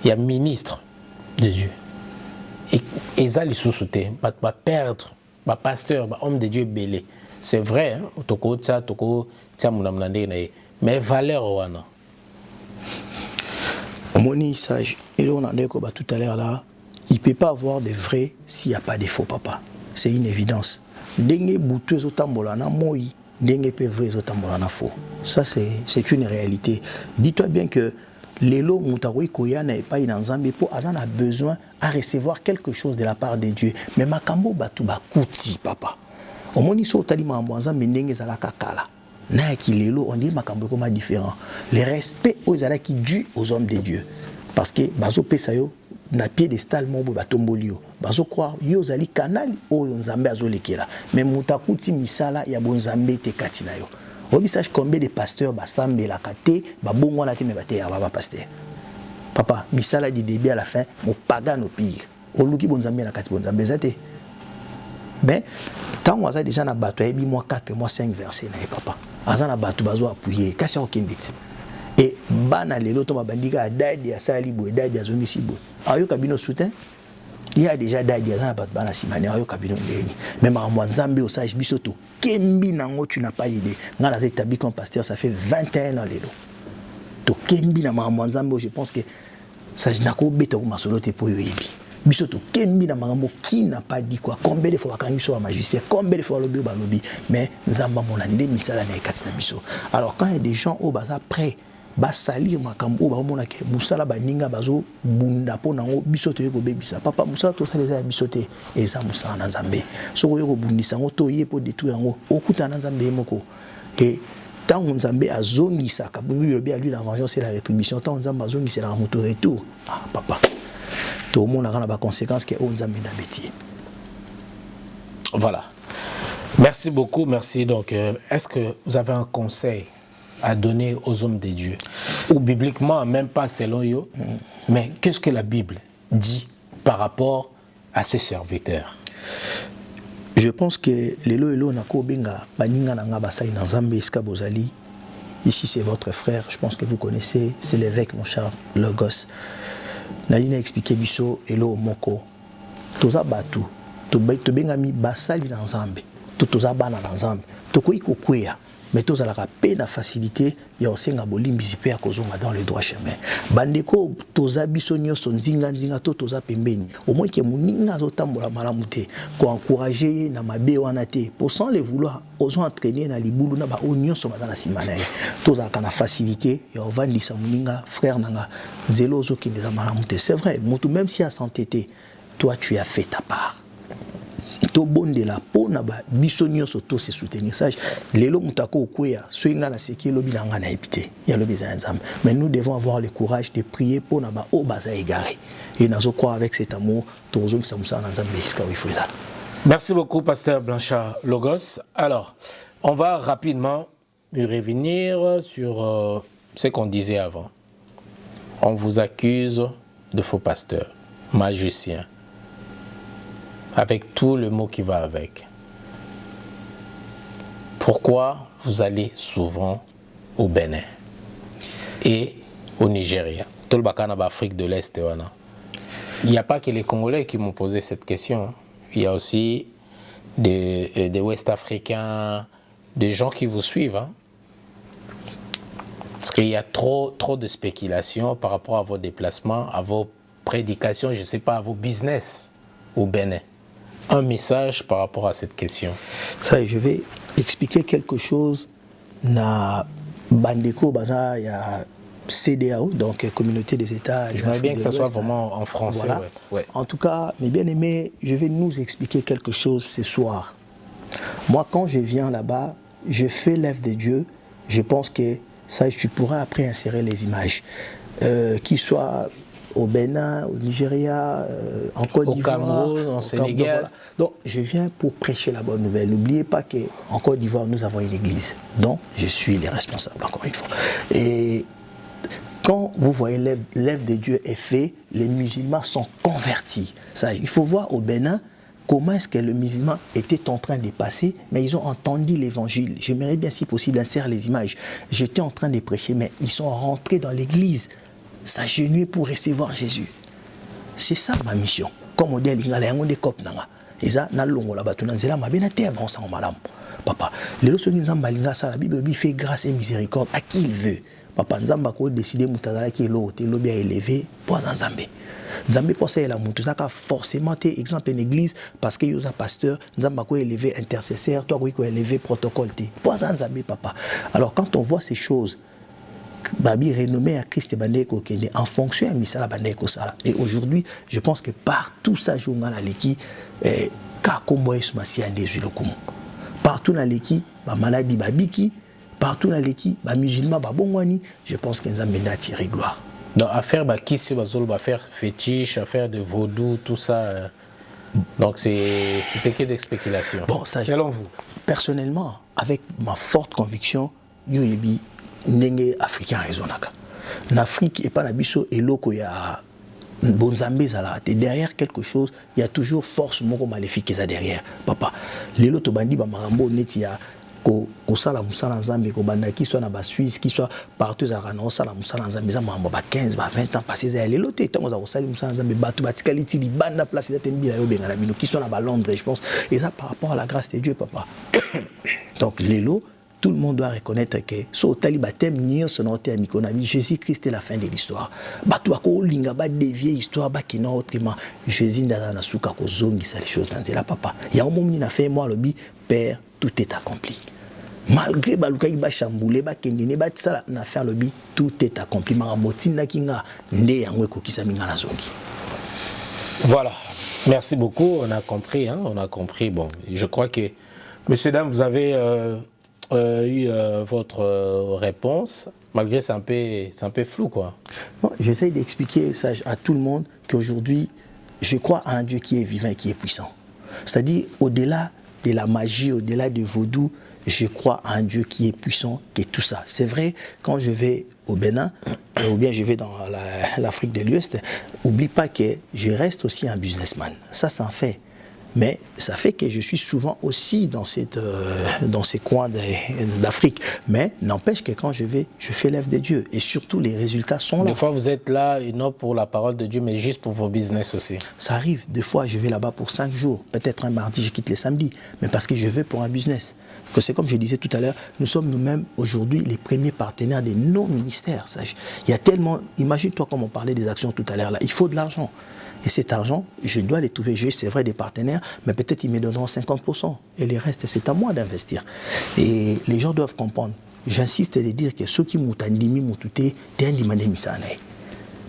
il y a ministre de Dieu. Et ça, les sous-soutés, va perdre, va pasteur, va homme de Dieu belé. C'est vrai, hein? Mais valeur, wana. Moni sage, et on en est comme tout à l'heure là, il ne peut pas avoir de vrai s'il n'y a pas de faux, papa. C'est une évidence. Dengue bouteuse au tambolana, moi, dengue peut vrai au tambolana faux. Ça, c'est une réalité. Dis-toi bien que Lelo Moutaroui Koya n'est pas une ensemble pour Azan a besoin à recevoir quelque chose de la part de Dieu. Mais Makambo Batouba Kouti, papa. Au moins, ils sont allés à Menenge Zalaka Kala. Na qui Lelo, on dit Makambo comme différent. Le respect aux Zalaka qui dû aux hommes de Dieu. Parce que Bazo Pesayo, na piédestal Mombo Batombolio. Bazo croire, yo Zali Kanal, ou Nzambe Azolekela. Mais Moutakuti Misala, Yabonzambe te Katinayo. Vous savez combien de pasteurs basambe la kate ba bongo na te me bate ya baba pasteur papa misala du début à la fin mo pagan au pire oluki bonzambe la kate bonzambe zate mais tant on a déjà na bato yebi moi 4 moi 5 versets na papa azana bato bazo appuyer kasi okindit et bana lelo to babandika dadi ya sali boy dadi ya zongi sibo ayo kabino soutien il y a déjà dadi ya ba bana simane ayo kabino ndeni même à moi nzambe au sage biso to kembi nango tu n'as pas idée ngala za établi comme pasteur ça fait 21 ans lelo to kembi na ma nzambe je pense que ça je n'ako beto ko masolo te po yoyebi biso to kembi na makambo qui n'a pas dit quoi combien de fois bakangi so magicien combien de fois lobi ba lobi mais nzamba mona nde misala na ekati na biso alors quand il y a des gens au baza prêt ba salir makambo ba mona ke musala ba ninga bazo bunda po nango biso to yeko bebisa papa musala to sala za biso te eza musala na nzambe so ko yeko bundisa ngo to ye po détruire ngo okuta na nzambe moko et tant nzambe azongisa ka bibi lobi a lui la vengeance et la rétribution tant nzambe azongisa la moto retour ah papa tout le monde a des conséquences qui ont nzambe na beti. Voilà. Merci beaucoup, merci. Donc, est-ce que vous avez un conseil à donner aux hommes de Dieu? Ou bibliquement, même pas selon eux, mais qu'est-ce que la Bible dit par rapport à ce serviteur? Je pense que lelo nako benga baninga nanga basai na nzambe iska bozali. Ici c'est votre frère, je pense que vous connaissez, c'est l'évêque mon cher Logos. Naline a expliqué biso elo moko. Toza batu, to bengami basali na nzambe. Toza bana na nzambe. Tokoi kokweya. Mais toza la paix na facilité ya osenga bolimbisi pe ya kozonga dans le droit chemin. Bandeko toza biso nyonso nzinga to toza pembeni. Au moins que muninga zotambola malamu te ko encourager na mabe wana te. Pour sans le vouloir, ozo entraîner na libulu na ba nyonso bazana simana. Toza kana facilité ya ovandisa muninga frère nanga zelo zo ki des malamu te. C'est vrai, mutu même si a s'entêter, toi tu as fait ta part. To bonde la po na ba biso nyonso to se soutenir sage lelo mutako okweya soinga na seki lobi na nga na epité ya lobi za nzambe mais nous devons avoir le courage de prier pour na ba o baza égaré et nazo croire avec cet amour tozo ki samusa na nzambe iska wi fuza. Merci beaucoup pasteur Blanchard Logos. Alors on va rapidement revenir sur ce qu'on disait avant. On vous accuse de faux pasteur, magicien, avec tout le mot qui va avec. Pourquoi vous allez souvent au Bénin et au Nigeria? Tout le Bakana Afrique de l'Est. Il n'y a pas que les Congolais qui m'ont posé cette question. Il y a aussi des Ouest-Africains, des gens qui vous suivent. Hein? Parce qu'il y a trop de spéculation par rapport à vos déplacements, à vos prédications, je ne sais pas, à vos business au Bénin. Un message par rapport à cette question. Ça, je vais expliquer quelque chose. Na Bandeko Baza, il y a CEDEAO, donc Communauté des États. J'aimerais bien que ça soit vraiment en français. Voilà. Ouais. En tout cas, mes bien-aimés, je vais nous expliquer quelque chose ce soir. Moi, quand je viens là-bas, je fais l'œuvre de Dieu. Je pense que ça, tu pourras après insérer les images. Qu'ils soient au Bénin, au Nigeria, en Côte d'Ivoire, au Cameroun, au Sénégal. Voilà. Donc, je viens pour prêcher la bonne nouvelle. N'oubliez pas qu'en Côte d'Ivoire, nous avons une église dont je suis le responsable, encore une fois. Et quand vous voyez l'œuvre de Dieu est faite, les musulmans sont convertis. Ça, il faut voir au Bénin comment est-ce que le musulman était en train de passer, mais ils ont entendu l'évangile. J'aimerais bien, si possible, insérer les images. J'étais en train de prêcher, mais ils sont rentrés dans l'église, s'agenouiller pour recevoir Jésus. C'est ça ma mission. Comme on dit, il y a des copes. Papa, la Bible fait grâce et miséricorde à qui il veut. Papa, Nzamba ko décider mutazala ki lo te lobi a élevé pour Nzambe. Nzambe pour ça la mutu ça forcément té exemple une église parce que yosa pasteur Nzamba ko élevé intercesseur toi ko élevé protocole té pour Nzambe papa. Alors quand on voit ces choses Babi renommé à Christ Bandeko Kende en fonction à Misala Bandeko Sala. Et aujourd'hui, je pense que partout ça joue dans l'équipe partout dans l'équipe la maladie babiki partout dans l'équipe, les musulmans, je pense qu'ils ont tiré gloire. Donc, affaire qui se faire fétiche, affaire de vaudou, tout ça. Donc, c'était que des spéculations. Bon, ça, selon vous? Personnellement, avec ma forte conviction, Yoyebi, Nenge africain raisonnaka. En Afrique, et pas la biso et l'oko, il y a Bonzambé Zala. Et derrière quelque chose, il y a toujours force moko maléfique qui est derrière. Papa, les loto bandi, Marambo, Netia. kosala musala nzambe kobanda qui soit na ba Suisse qui soit partout za rana sala musala nzambe za mamba ba 15 ba 20 ans passé za lelo te tango za kosala musala nzambe bato batikali ti di banda place za tembila yo benga na bino qui soit na ba Londres je pense et ça par rapport à la grâce de Dieu papa. Donc lelo tout le monde doit reconnaître que so taliba tem ni sonoté amikonabi Jésus-Christ est la fin de l'histoire. Bato ko linga ba dévier histoire ba kino autrement Jésus ndana suka ko zongisa les choses dans la papa. Ya un moment na fait moi lobi Père tout est accompli. Malgré baluka ba chamboulé ba kendine ba tsala na faire lobi tout est accompli maramoti na kinga nde yango ekokisa minga na zongi. Voilà. Merci beaucoup, on a compris hein, on a compris. Bon, je crois que messieurs dames vous avez eu votre réponse, malgré c'est un peu flou quoi. J'essaie d'expliquer ça à tout le monde qu'aujourd'hui, je crois à un Dieu qui est vivant et qui est puissant. C'est-à-dire, au-delà de la magie, au-delà du vaudou, je crois à un Dieu qui est puissant, qui est tout ça. C'est vrai, quand je vais au Bénin, ou bien je vais dans l'Afrique de l'Ouest, n'oublie pas que je reste aussi un businessman. Ça, c'est un fait. Mais ça fait que je suis souvent aussi dans ces coins d'Afrique. Mais n'empêche que quand je vais, je fais l'œuvre de Dieu. Et surtout, les résultats sont là. Des fois, vous êtes là, et non pour la parole de Dieu, mais juste pour vos business aussi. Ça arrive. Des fois, je vais là-bas pour 5 jours. Peut-être un mardi, je quitte les samedis. Mais parce que je vais pour un business. Que c'est comme je disais tout à l'heure, nous sommes nous-mêmes aujourd'hui les premiers partenaires de nos ministères. Il y a tellement... Imagine-toi comme on parlait des actions tout à l'heure là. Il faut de l'argent. Et cet argent, je dois les trouver. J'ai, c'est vrai, des partenaires, mais peut-être ils me donneront 50%. Et le reste, c'est à moi d'investir. Et les gens doivent comprendre. J'insiste à dire que ceux qui m'outandimi m'outouté, t'es un dimane misane.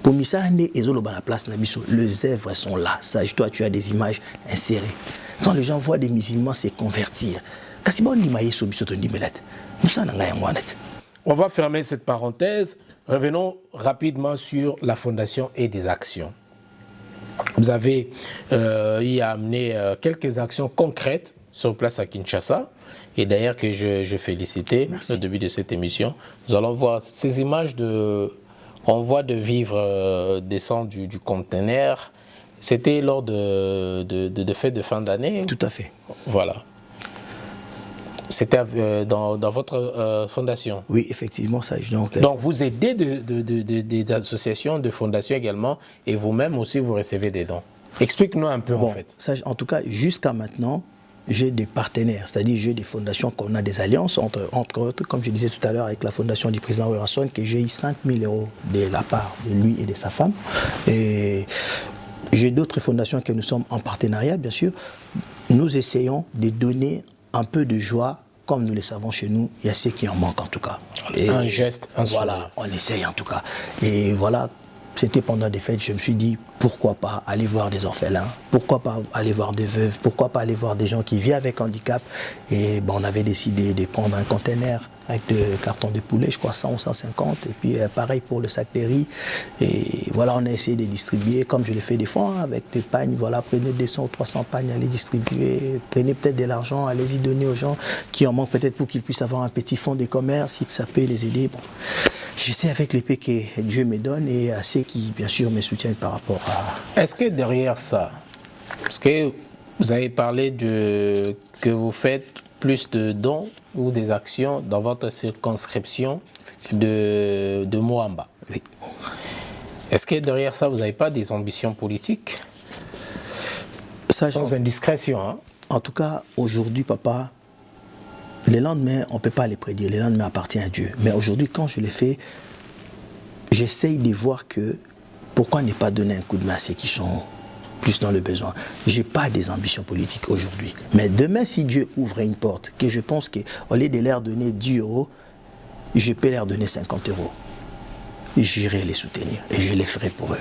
Pour misane, ils ont la place nabiso. Les œuvres sont là. Sage, toi, tu as des images insérées. Quand les gens voient des musulmans se convertir, on va fermer cette parenthèse. Revenons rapidement sur la fondation et des actions. Vous avez y amené quelques actions concrètes sur place à Kinshasa. Et d'ailleurs que je félicitais au début de cette émission. Nous allons voir ces images on voit de vivres descendre du conteneur. C'était lors de fêtes de fin d'année. Tout à fait. Voilà. C'était dans votre fondation. Oui, effectivement. Ça, donc vous aidez des associations, de fondations également, et vous-même aussi vous recevez des dons. Explique-nous un peu en fait. Ça, en tout cas, jusqu'à maintenant, j'ai des partenaires, c'est-à-dire j'ai des fondations qu'on a des alliances, entre autres, comme je disais tout à l'heure avec la fondation du président Weranson, que j'ai eu 5 000 € de la part de lui et de sa femme. Et j'ai d'autres fondations que nous sommes en partenariat, bien sûr. Nous essayons de donner un peu de joie, comme nous le savons chez nous, il y a ceux qui en manquent en tout cas. Et un geste, un sourire. Voilà, on essaye en tout cas. Et voilà, c'était pendant des fêtes, je me suis dit, pourquoi pas aller voir des orphelins, pourquoi pas aller voir des veuves, pourquoi pas aller voir des gens qui vivent avec handicap. Et on avait décidé de prendre un conteneur avec des cartons de poulet, je crois 100 ou 150, et puis pareil pour le sac de riz. Et voilà, on a essayé de distribuer, comme je l'ai fait des fois, avec des pagnes, voilà, prenez 200 ou 300 pagnes, allez distribuer, prenez peut-être de l'argent, allez-y donner aux gens qui en manquent peut-être pour qu'ils puissent avoir un petit fonds de commerce, si ça peut les aider. Bon. Je sais avec l'épée que Dieu me donne et à ceux qui, bien sûr, me soutiennent par rapport à... Est-ce que derrière ça, parce que vous avez parlé que vous faites plus de dons ou des actions dans votre circonscription de Moamba. Oui. Est-ce que derrière ça, vous n'avez pas des ambitions politiques? Sans indiscrétion. Hein? En tout cas, aujourd'hui, papa, les lendemains, on ne peut pas les prédire. Les lendemains appartiennent à Dieu. Mais aujourd'hui, quand je les fais, j'essaye de voir que pourquoi ne pas donner un coup de main à ceux qui sont plus dans le besoin. Je n'ai pas des ambitions politiques aujourd'hui. Mais demain, si Dieu ouvre une porte, que je pense qu'au lieu de leur donner 10 €, je peux leur donner 50 €. J'irai les soutenir et je les ferai pour eux.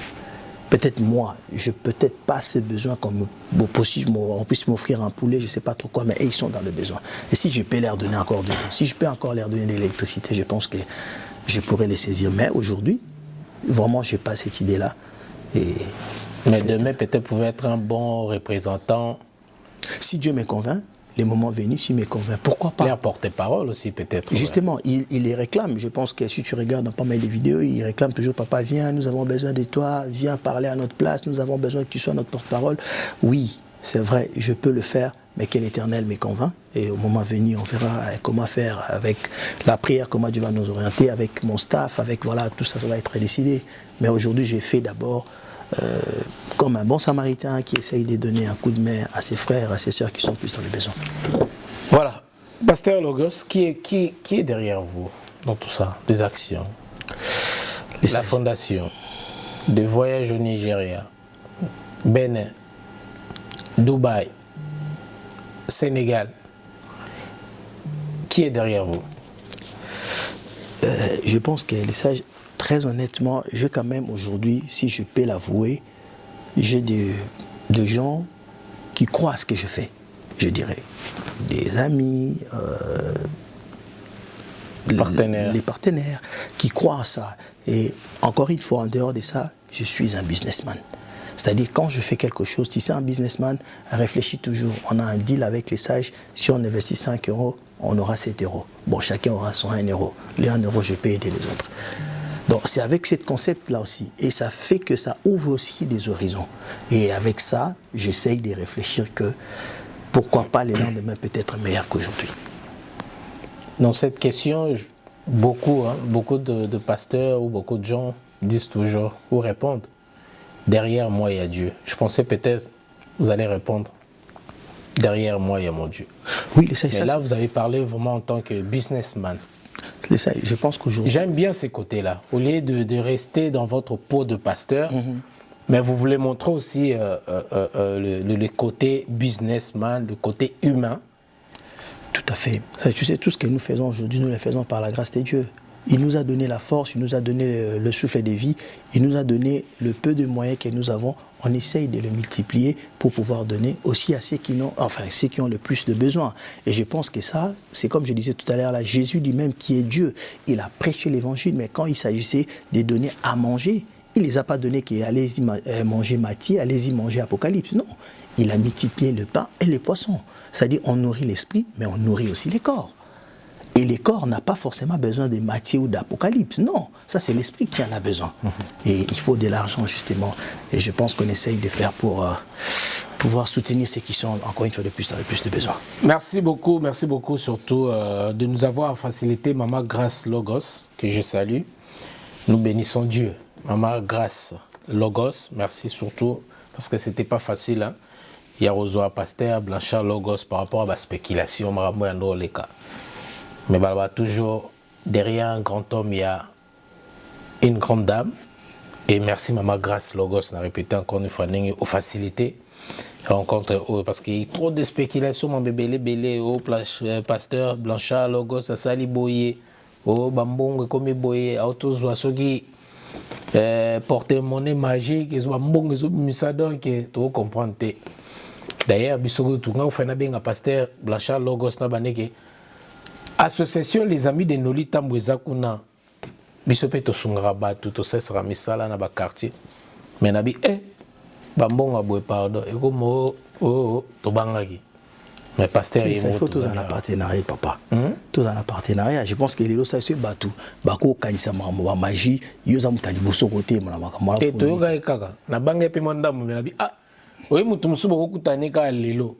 Peut-être moi, je n'ai peut-être pas assez besoin qu'on puisse m'offrir un poulet, je ne sais pas trop quoi, mais ils sont dans le besoin. Et si je peux leur donner encore de l'eau, si je peux encore leur donner de l'électricité, je pense que je pourrais les saisir. Mais aujourd'hui, vraiment, je n'ai pas cette idée-là. Mais demain, peut-être, vous pouvez être un bon représentant. Si Dieu me convainc, les moments venus, s'il me convainc, pourquoi pas? Les porte-parole aussi, peut-être. Justement, ouais. il les réclame. Je pense que si tu regardes dans pas mal de vidéos, il réclame toujours, papa, viens, nous avons besoin de toi, viens parler à notre place, nous avons besoin que tu sois notre porte-parole. Oui, c'est vrai, je peux le faire, mais que l'Éternel me convainc. Et au moment venu, on verra comment faire avec la prière, comment Dieu va nous orienter, avec mon staff, avec voilà, tout ça, ça va être décidé. Mais aujourd'hui, j'ai fait d'abord comme un bon samaritain qui essaye de donner un coup de main à ses frères, à ses sœurs qui sont plus dans le besoin. Voilà. Pasteur Logos, qui est derrière vous dans tout ça? Des actions, la fondation, des voyages au Nigeria, Bénin, Dubaï, Sénégal. Qui est derrière vous? Je pense que les sages, très honnêtement, j'ai quand même aujourd'hui, si je peux l'avouer, j'ai des gens qui croient à ce que je fais, je dirais. Des amis, les partenaires qui croient à ça. Et encore une fois, en dehors de ça, je suis un businessman. C'est-à-dire, quand je fais quelque chose, si c'est un businessman, réfléchis toujours. On a un deal avec les sages, si on investit 5 euros, on aura 7 euros. Bon, chacun aura son 1 euro. Les 1 euro, je peux aider les autres. Donc, c'est avec ce concept-là aussi. Et ça fait que ça ouvre aussi des horizons. Et avec ça, j'essaye de réfléchir que pourquoi pas les lendemains peut-être meilleurs qu'aujourd'hui. Dans cette question, beaucoup de pasteurs ou beaucoup de gens disent toujours ou répondent, derrière moi il y a Dieu. Je pensais peut-être vous allez répondre, derrière moi il y a mon Dieu. Oui, mais là vous avez parlé vraiment en tant que businessman. Je pense qu'aujourd'hui... J'aime bien ces côtés-là. Au lieu de rester dans votre peau de pasteur, mais vous voulez montrer aussi le côté businessman, le côté humain. Tout à fait. Ça, tu sais, tout ce que nous faisons aujourd'hui, nous le faisons par la grâce de Dieu. Il nous a donné la force, il nous a donné le souffle de vie, il nous a donné le peu de moyens que nous avons. On essaye de le multiplier pour pouvoir donner aussi à ceux qui ont le plus de besoins. Et je pense que ça, c'est comme je disais tout à l'heure, là, Jésus lui-même qui est Dieu, il a prêché l'évangile, mais quand il s'agissait de donner à manger, il ne les a pas donné qu'allez-y manger Matthieu, allez-y manger Apocalypse. Non, il a multiplié le pain et les poissons. C'est-à-dire on nourrit l'esprit, mais on nourrit aussi les corps. Et les corps n'ont pas forcément besoin de Matthieu ou d'Apocalypse. Non, ça c'est l'esprit qui en a besoin. Et il faut de l'argent justement. Et je pense qu'on essaye de faire pour pouvoir soutenir ceux qui sont encore une fois de plus dans le plus de besoin. Merci beaucoup surtout de nous avoir facilité Maman Grace Logos, que je salue. Nous bénissons Dieu. Maman Grace Logos, merci surtout parce que c'était pas facile. Hein? Il y a Rosoa Pasteur, Blanchard Logos par rapport à la spéculation, les cas. Mais toujours, derrière un grand homme, il y a une grande dame. Et merci Maman Grace Logos, n'a répété encore une fois, aux facilités. Rencontre, parce qu'il y a trop de spéculation, mon bébé, au Pasteur, Blanchard Logos, à Sali Boye, au Bambong, comme Boye, à Autozoasogi, porte-monnaie magique, et Bambong, et Musador, qui est trop comprendre. D'ailleurs, Bissoko, tout le monde fait un Pasteur, Blanchard Logos, n'a pas association les amis de Nolita Mbweza kuna biso pe to sungara batu to sesera misala na ba quartier mais nabi bambonga boy pardon et comme to bangaki mais pasteur il faut tout dans la partenariat papa tout dans la partenariat je pense que les losa c'est batu bako kanisa ma magie yoza mutali boso côté na makamala te to yoga ekaka na banga pe monda mo nabi oyi mutu musubo kokutane ka lelo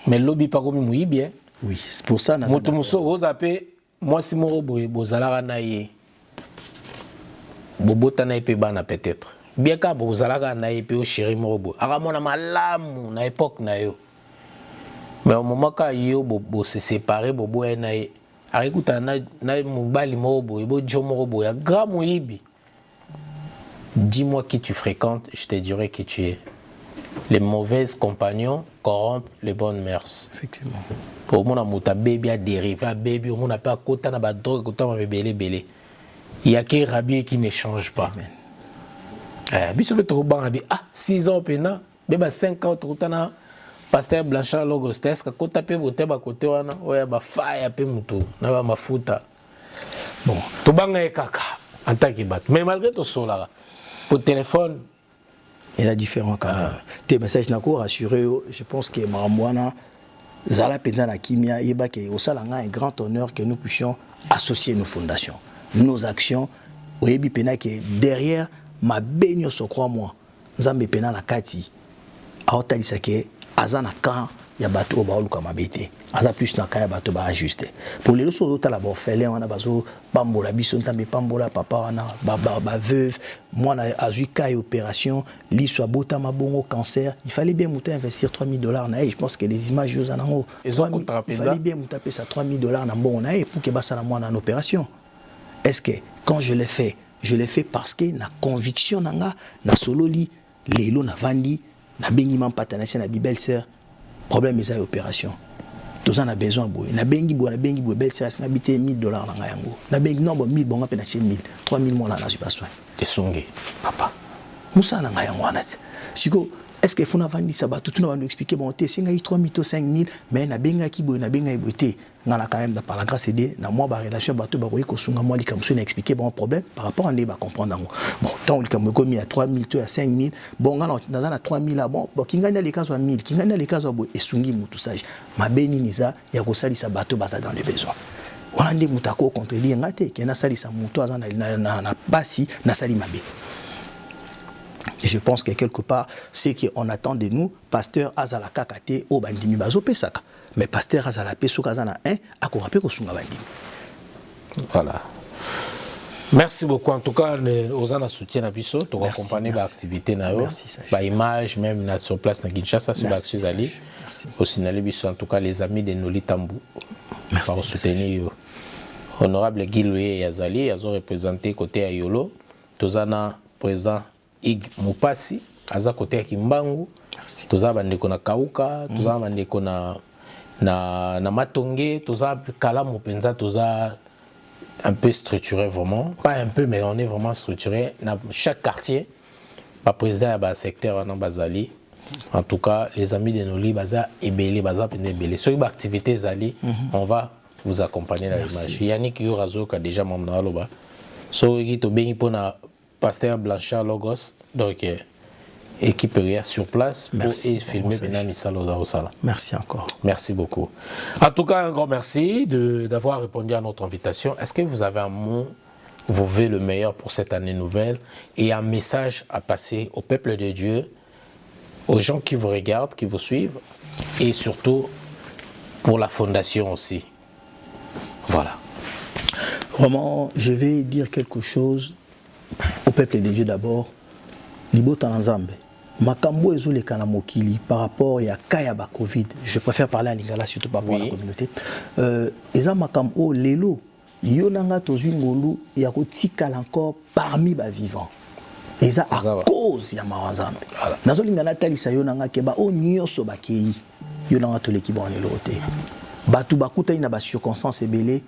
mais lobi pa komi muibi oui, c'est pour ça. Vous appelez moi si mon robot bozalaka na ye. Bobota na bana peut-être. Bien ka bozalaka na ye pe o chéri mon robot. Ara mona malamu na époque na yo. Mais au moment ka yo bo se séparer bobo na ye. Ara kuta na mobali mon robot e bo jo mon robot ya grand moyibi. Dis-moi qui tu fréquentes, je te dirai qui tu es. Les mauvais compagnons corrompent les bonnes mœurs. Effectivement. Pour mon amour, ta bébé a dérivé, bébé, on n'a pas côté na drogue, côté ma belé. Il y a qu'un rabbi qui ne change pas. Amen. Biso trop ban rabbi 6 ans pena, bébé 5 ans tout na pasteur Blanchard Logos test côté pe boté ba côté wana, oya ba fire pe mutu, na ba mafuta. Bon, to banga e kaka en tant que bat. Mais malgré tout cela, pour téléphone il y a différents quand même. Tes messages n'a pas rassuré, je pense que Maramwana Zala Penda na Kimia, Yebake, au Salanga, un grand honneur que nous puissions associer nos fondations, nos actions. Oyebi Pena qui est derrière ma baigne, so crois-moi. Zambe Pena la Kati, Aotalisake, Azana Kan, il y a bateau au comme habité. Aza plus na kaya bateau ba ajuster. Pour les autres tu as la orphelin on a bazo pambola biso nzambe pambola papa on a ba veuve moi na azu kaya opération li soit bota mabongo cancer, il fallait bien monter investir $3000 na je pense que les images yo zanango. Il fallait bien monter ça $3000 na bon na pour que basa na moi en opération. Est-ce que quand je l'ai fait parce que na conviction nanga na sololi lelo na vandi na bengi man patanasi na belle-sœur problème est opération. Tous en a besoin boy. Na bengi belle-sœur na bité $1000 na yango. Na bengi non bon 1000 bon ngapena 1000 3000 mo na suis pas soin. Esonge papa. Musa na yango anat. Siko est-ce que faut vandi sabato tout nous expliquer bon té singa 3000 to 5000 mais na benga ki boy na benga boté ngala quand même par la grâce de na moi ba relation bato ba ko sunga moi likamso na expliquer bon problème par rapport à ne ba comprendre ngo bon tant likamso komi à 3000 to à 5000 bon ngala dans na 3000 là bon kinga na les cas 1000 kinga na les cas boy esungi mutu sage ma beni niza ya ko salisa bato basa dans les besoins on a des mutako contre li ngate ki na salisa mutu azana na basi na sali mabe. Et je pense que quelque part, c'est qu'on attend de nous, pasteur Azala Kakate, au bandimi bazo pesaka. Mais pasteur Azala Peso Kazana 1, à quoi rappeler qu'on bandimi. Voilà. Merci beaucoup. En tout cas, aux gens soutien à Bisso, tu accompagner l'activité na yo, ba image même na sur place na Kinshasa sur l'action Ali. Au signaler Bisso en tout cas les amis de Noli Tambou. Par soutenir honorable Guilloué Yazali, ils ont représenté côté Ayolo, Tozana président Ig Mupasi, aza côté Kimbangu, toza bandeko na Kauka, toza bandeko na Matonge, toza kala mupenza, toza un peu structuré vraiment, pas un peu mais on est vraiment structuré dans chaque quartier. Pas président à secteur en Bazali. En tout cas, les amis de Noli baza et Belé baza pende Belé. Sur une activité Zali, on va vous accompagner dans l'image. Yannick Yorazo qui a déjà mon nom là-bas. So qui to bien pour na pasteur Blanchard Logos donc équipe sur place pour filmer Benami Saloda Osala. Merci encore. Merci beaucoup. En tout cas, un grand merci d'avoir répondu à notre invitation. Est-ce que vous avez un mot, vous voulez le meilleur pour cette année nouvelle et un message à passer au peuple de Dieu, aux gens qui vous regardent, qui vous suivent et surtout pour la fondation aussi. Voilà. Vraiment, je vais dire quelque chose au peuple de Dieu d'abord. Libo Tanzambe. Makambo ezole kana mokili par rapport à Kayaba Covid. Je préfère parler à Lingala surtout par rapport à la communauté. Eza makambo lelo yonanga tozwingolu ya kotikala encore parmi ba vivants. Eza à cause ya mawanzambe. Nazolingana talisa yonanga keba o nyoso bakei. Yonanga to l'équipe en elote. Batu bakuta ina ba circonstance ebele.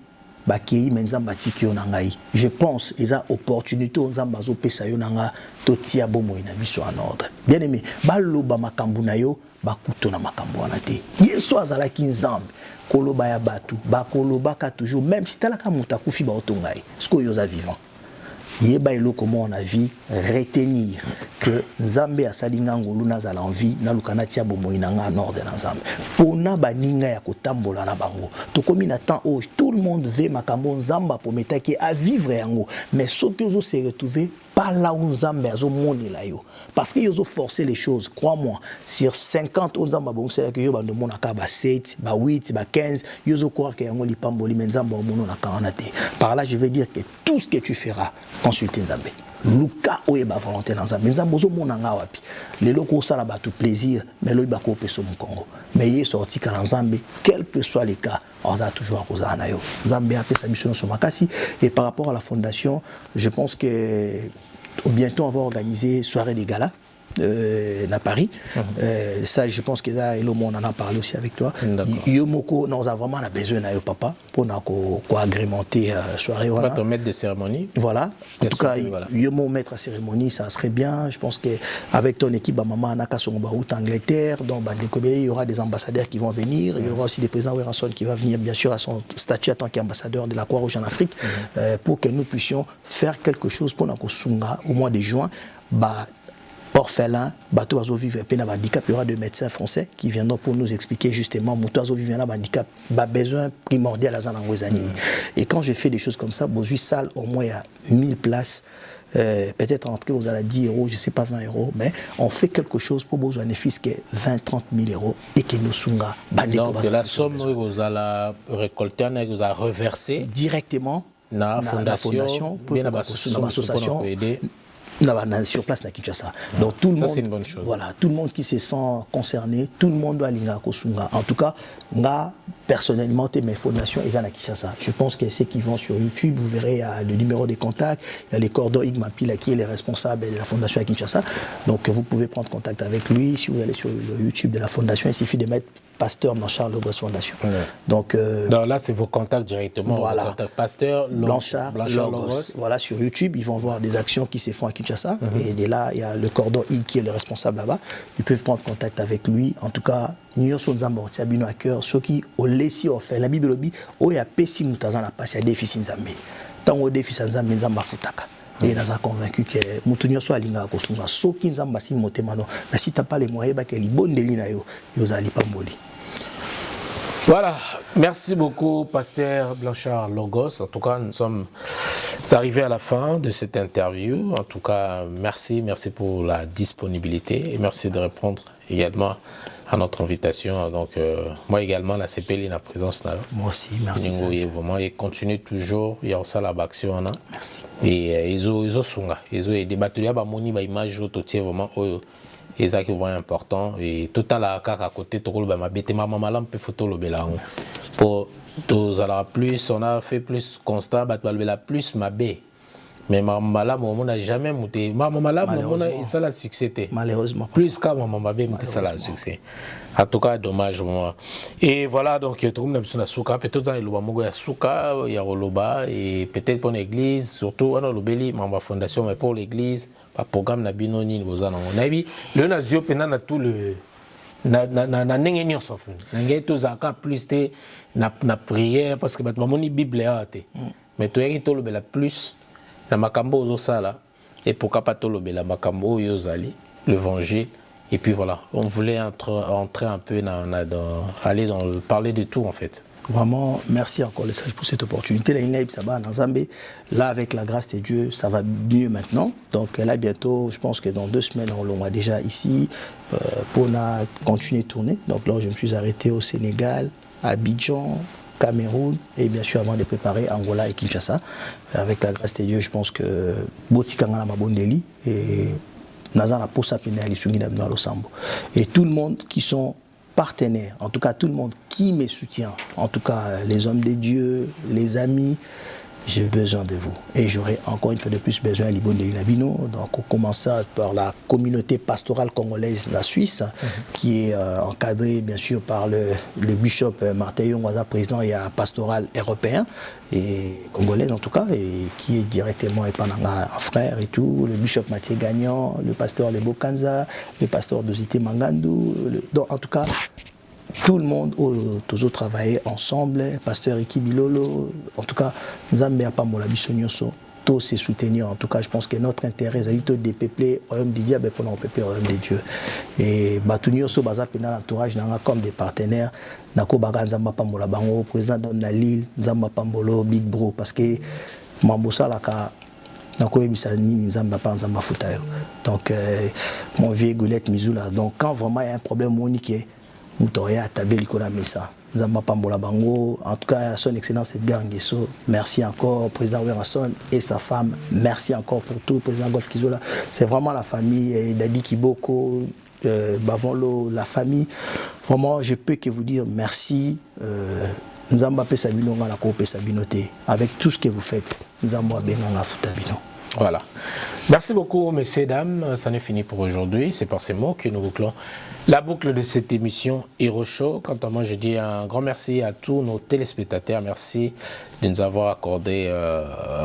Bakei menzamba tiki yonangai. Je pense eza opportunité onzamba zo pesa yonanga to tia bomo ina biso en ordre. Bien aimé, baloba makambu na yo bakuto na makambu wana te. Yesu azalaki nzambe koloba ya batu bakoloba ka toujours même si talaka muta kufi ba otongai. Sko yoza vivant. Yeba elo comment on a vu retenir que Nzambe a salinga ngolu nazala envie na lukana tia bomo inanga en ordre na Nzambe. Pona baninga ya kotambola na bango. To komi na temps où tout le monde veut makambo Nzamba pour metaki à vivre yango mais ce que vous se retrouver pas là où Nzambe azo moni la yo parce que ils ont forcé les choses crois-moi sur 50 Nzamba bon c'est là que yo ba ndemona ka ba 7 ba 8 ba 15 ils ont croire que yango lipamboli Nzamba mono na kanate. Par là je veux dire que tout ce que tu feras consulter Nzambe. Luka oyeba volonté na Nzambe. Nzambe ozo mona nga wapi. Lelo ko sala ba tout plaisir mais lo ba ko peso mu Congo. Mais il est sorti ka Nzambe quel que soit les cas on a toujours à na yo. Nzambe a fait sa mission sur makasi et par rapport à la fondation, je pense que bientôt on va organiser soirée des galas à Paris. Ça je pense que là et le monde en a parlé aussi avec toi. Yomoko nous a vraiment besoin na yo papa pour agrémenter soirée voilà. Ton maître de cérémonie. Voilà. En tout cas Yomo maître à cérémonie ça serait bien. Je pense que avec ton équipe maman Anaka Songoba ou Angleterre donc il y aura des ambassadeurs qui vont venir, il y aura aussi le président Weranson qui va venir bien sûr à son statut en tant qu'ambassadeur de la Croix-Rouge en Afrique pour que nous puissions faire quelque chose pour Nakosunga au mois de juin orphelins, bateau oiseaux vivent un handicap, il y aura des médecins français qui viendront pour nous expliquer justement moto oiseaux vivent un handicap, besoin primordial à Zanangwezanini. Et quand je fais des choses comme ça, Bozui salle au moins il y a 1000 places. Peut-être entrer aux à 10 euros, je ne sais pas 20 euros, mais on fait quelque chose pour besoin de fils qui est 20-30 000 euros et que nous sommes donc de la somme que vous allez récolter, vous allez reverser directement dans la fondation, bien dans l'association. Sur place à Kinshasa. Donc tout le monde, c'est une bonne chose. Voilà, tout le monde qui se sent concerné, tout le monde doit aller à Kosunga. En tout cas, moi personnellement, mes fondations sont à Kinshasa. Je pense que ceux qui vont sur YouTube, vous verrez il y a le numéro de contact, il y a les cordons Igmapila qui est le responsable de la fondation à Kinshasa. Donc vous pouvez prendre contact avec lui. Si vous allez sur le YouTube de la fondation, il suffit de mettre Pasteur Blanchard Logos Fondation. Donc là, c'est vos contacts directement. Voilà. Pasteur Blanchard Logos. Voilà, sur YouTube, ils vont voir des actions qui se font à Kinshasa. Et dès là, il y a le cordon I qui est le responsable là-bas. Ils peuvent prendre contact avec lui. En tout cas, nous sommes à cœur. Ceux qui ont laissé faire la Bible, il y a Pessi Moutazan la passe à déficit Nzambe. Tant au déficit Nzambe, Nzamba Futaka. Et nous sommes convaincus que Moutounio soit alinga kosunga. Soki Nzamba si motemano. Mais si tu n'as pas les moyens, bah que les bonnes de l'ina yo, yo allez pas moli. Voilà, merci beaucoup Pasteur Blanchard Logos. En tout cas, nous sommes arrivés à la fin de cette interview. En tout cas, merci pour la disponibilité et merci de répondre également à notre invitation. Donc, moi également, la CPL la présence. Moi aussi, merci. Vraiment, et continue toujours. Il y a aussi la action. Merci. Et ils ont des batteries, ils ont image vraiment. Et ça qui est vraiment important. Et tout à l'heure, à côté, pour tous à plus, on a fait plus constat, plus ma baie. Mais maman là, on n'a jamais monté. Maman là, on a ça la succès. Malheureusement. Plus qu'à maman baie, ça la succès. En tout cas, dommage vraiment. Et voilà, donc tout le monde a souka. Peut-être dans le Bamogo, il y a souka, il y a Roloba, et peut-être pour l'église, surtout on a le Béli, ma fondation, mais pour l'église, pas programme na binoni, vous en avez. Le nazio pena na tout le na n'engagez sauf. N'engagez tous à cas plus de na prière parce que ma moni Bible a été. Mais tu es tout le bel plus na makambo aux sala et pourquoi pas tout le bel makambo yozali l'évangile. Et puis voilà, on voulait entrer un peu parler de tout en fait. Vraiment, merci encore les sages pour cette opportunité. Là, avec la grâce de Dieu, ça va mieux maintenant. Donc là, bientôt, je pense que dans 2 semaines, on l'aura déjà ici pour continuer de tourner. Donc là, je me suis arrêté au Sénégal, à Abidjan, Cameroun et bien sûr avant de préparer Angola et Kinshasa. Avec la grâce de Dieu, je pense que Botikanga Mabondeli et et tout le monde qui sont partenaires, en tout cas tout le monde qui me soutient, en tout cas les hommes de Dieu, les amis, j'ai besoin de vous. Et j'aurai encore une fois de plus besoin de Libon de Linabino. Donc on commence par la communauté pastorale congolaise de la Suisse, qui est encadrée bien sûr par le bishop Martin Yongwaza, président et pastoral européen, et congolais en tout cas, et qui est directement un frère et tout, le bishop Mathieu Gagnant, le pasteur Lebo Kanza, le pasteur Dosité Mangandou, donc en tout cas, tout le monde, tous autres travaillé ensemble, pasteur Iki Bilolo, en tout cas, nous avons pas mon bisognoso, tous se soutenir. En tout cas, je pense que notre intérêt, c'est de dépeuler le royaume des diables pour peupler le royaume des dieux. Et Batunioso, Baza Pena, l'entourage, comme des partenaires, Nako Baga Nzamba Pambola Bango, président de Nalil, Nzamba Pambolo, Big Bro, parce que Mambosa Laka. Donc, mon vieux Goulette Mizoula. Donc, quand vraiment il y a un problème, Monique, Moutoya, Tabel, Nicolas Messa, Nzamba Pambola Bango, en tout cas, son excellence Edgar Nguesso, merci encore, président Werasson et sa femme, merci encore pour tout, président Golf Kizola. C'est vraiment la famille, Dadi Kiboko, Bavonlo, la famille. Vraiment, je peux que vous dire merci. Nzamba Pesabino, la Cope Sabinoté, avec tout ce que vous faites. Nzamba Benanga Futabino. Voilà. Merci beaucoup, messieurs et dames. Ça n'est fini pour aujourd'hui. C'est par ces mots que nous bouclons la boucle de cette émission Hero Show. Quant à moi, je dis un grand merci à tous nos téléspectateurs. Merci de nous avoir accordé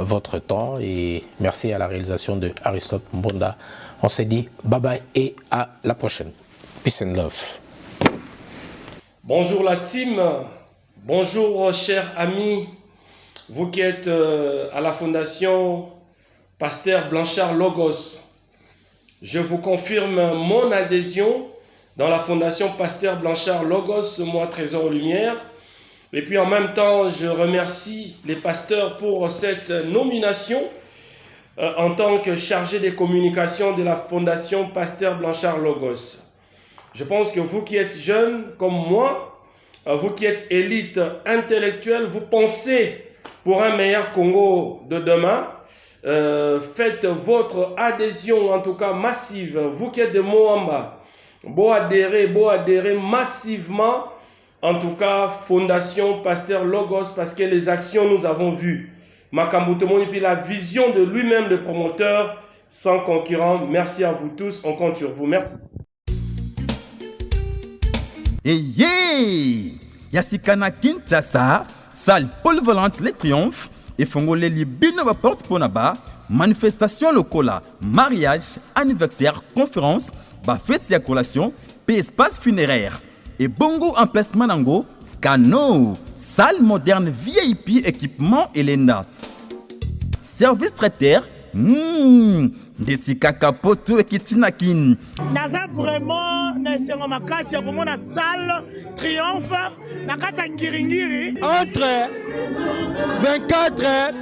votre temps et merci à la réalisation de Aristote Mbonda. On s'est dit bye bye et à la prochaine. Peace and love. Bonjour la team. Bonjour chers amis. Vous qui êtes à la fondation Pasteur Blanchard Logos, Je vous confirme mon adhésion dans la Fondation Pasteur Blanchard Logos, moi Trésor Lumière. Et puis en même temps, je remercie les pasteurs pour cette nomination en tant que chargé des communications de la Fondation Pasteur Blanchard Logos. Je pense que vous qui êtes jeunes comme moi, vous qui êtes élite intellectuelle, vous pensez pour un meilleur Congo de demain. Faites votre adhésion, en tout cas massive. Vous qui êtes de Moamba, beau adhérer massivement. En tout cas, Fondation Pasteur Logos, parce que les actions nous avons vues. Makambutemon et puis la vision de lui-même, le promoteur, sans concurrent. Merci à vous tous, on compte sur vous. Merci. Yasikana Kinshasa, salle polyvalente Les Triomphes, et Fongolé Libino porte pour Naba, manifestation locale, mariage, anniversaire, conférence, fête et collation, puis espace funéraire. Et bongo emplacement nango, canot, salle moderne VIP, équipement Elena. Service traiteur, Detika Kapoto et Kitinakin. Naza vraiment, c'est ma classe, c'est vraiment la salle triomphe, Nakata Ngiringiri. Entre 24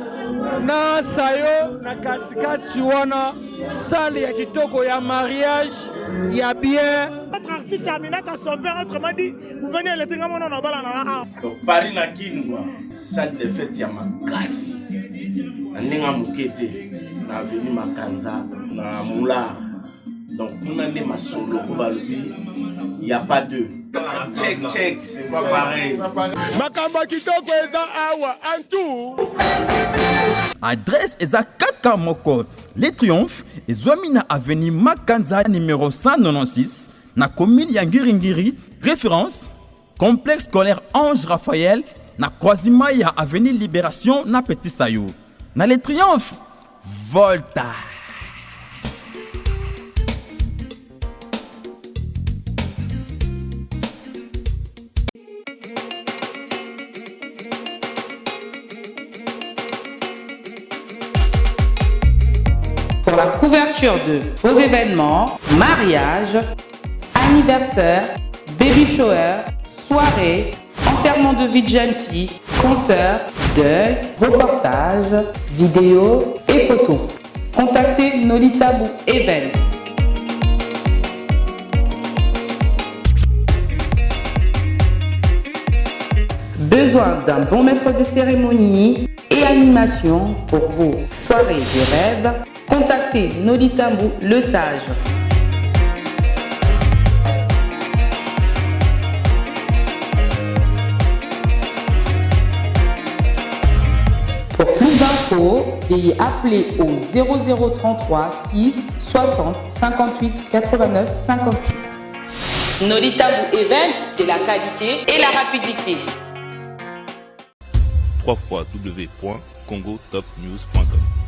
na sayo, na katikati wana, salle ya kitoko ya mariage, ya bien. Notre artiste Aminata, son père, autrement dit, vous venez le tenir mon nom balana. Paris na kinwa, salle de fête ya makasi. Nenga mukete na avenue Makanza na Moulard. Donc pour n'aller ma solo pour balubi, il y a pas deux. Check, c'est pas pareil. Makamba kitoko eza awa antu. Adresse eza Kaka Moko. Les Triomphes et Zouamina avenue Makanza numéro 196 na commune Yangiringiri. Référence complexe scolaire Ange Raphaël na croisement ya avenue Libération na Petit Sayou. Na Les Triomphes, Volta. Pour la couverture de vos événements, mariage, anniversaire, baby shower, soirée, enterrement de vie de jeune fille, concert, deuil, reportage, vidéo et photos. Contactez Nolita Bou Event. Besoin d'un bon maître de cérémonie et animation pour vos soirées de rêve? Contactez Nolita Bou Le Sage. Pour plus d'infos, veuillez appeler au 0033 6 60 58 89 56. Nolita Bou Event, c'est la qualité et la rapidité. www.congotopnews.com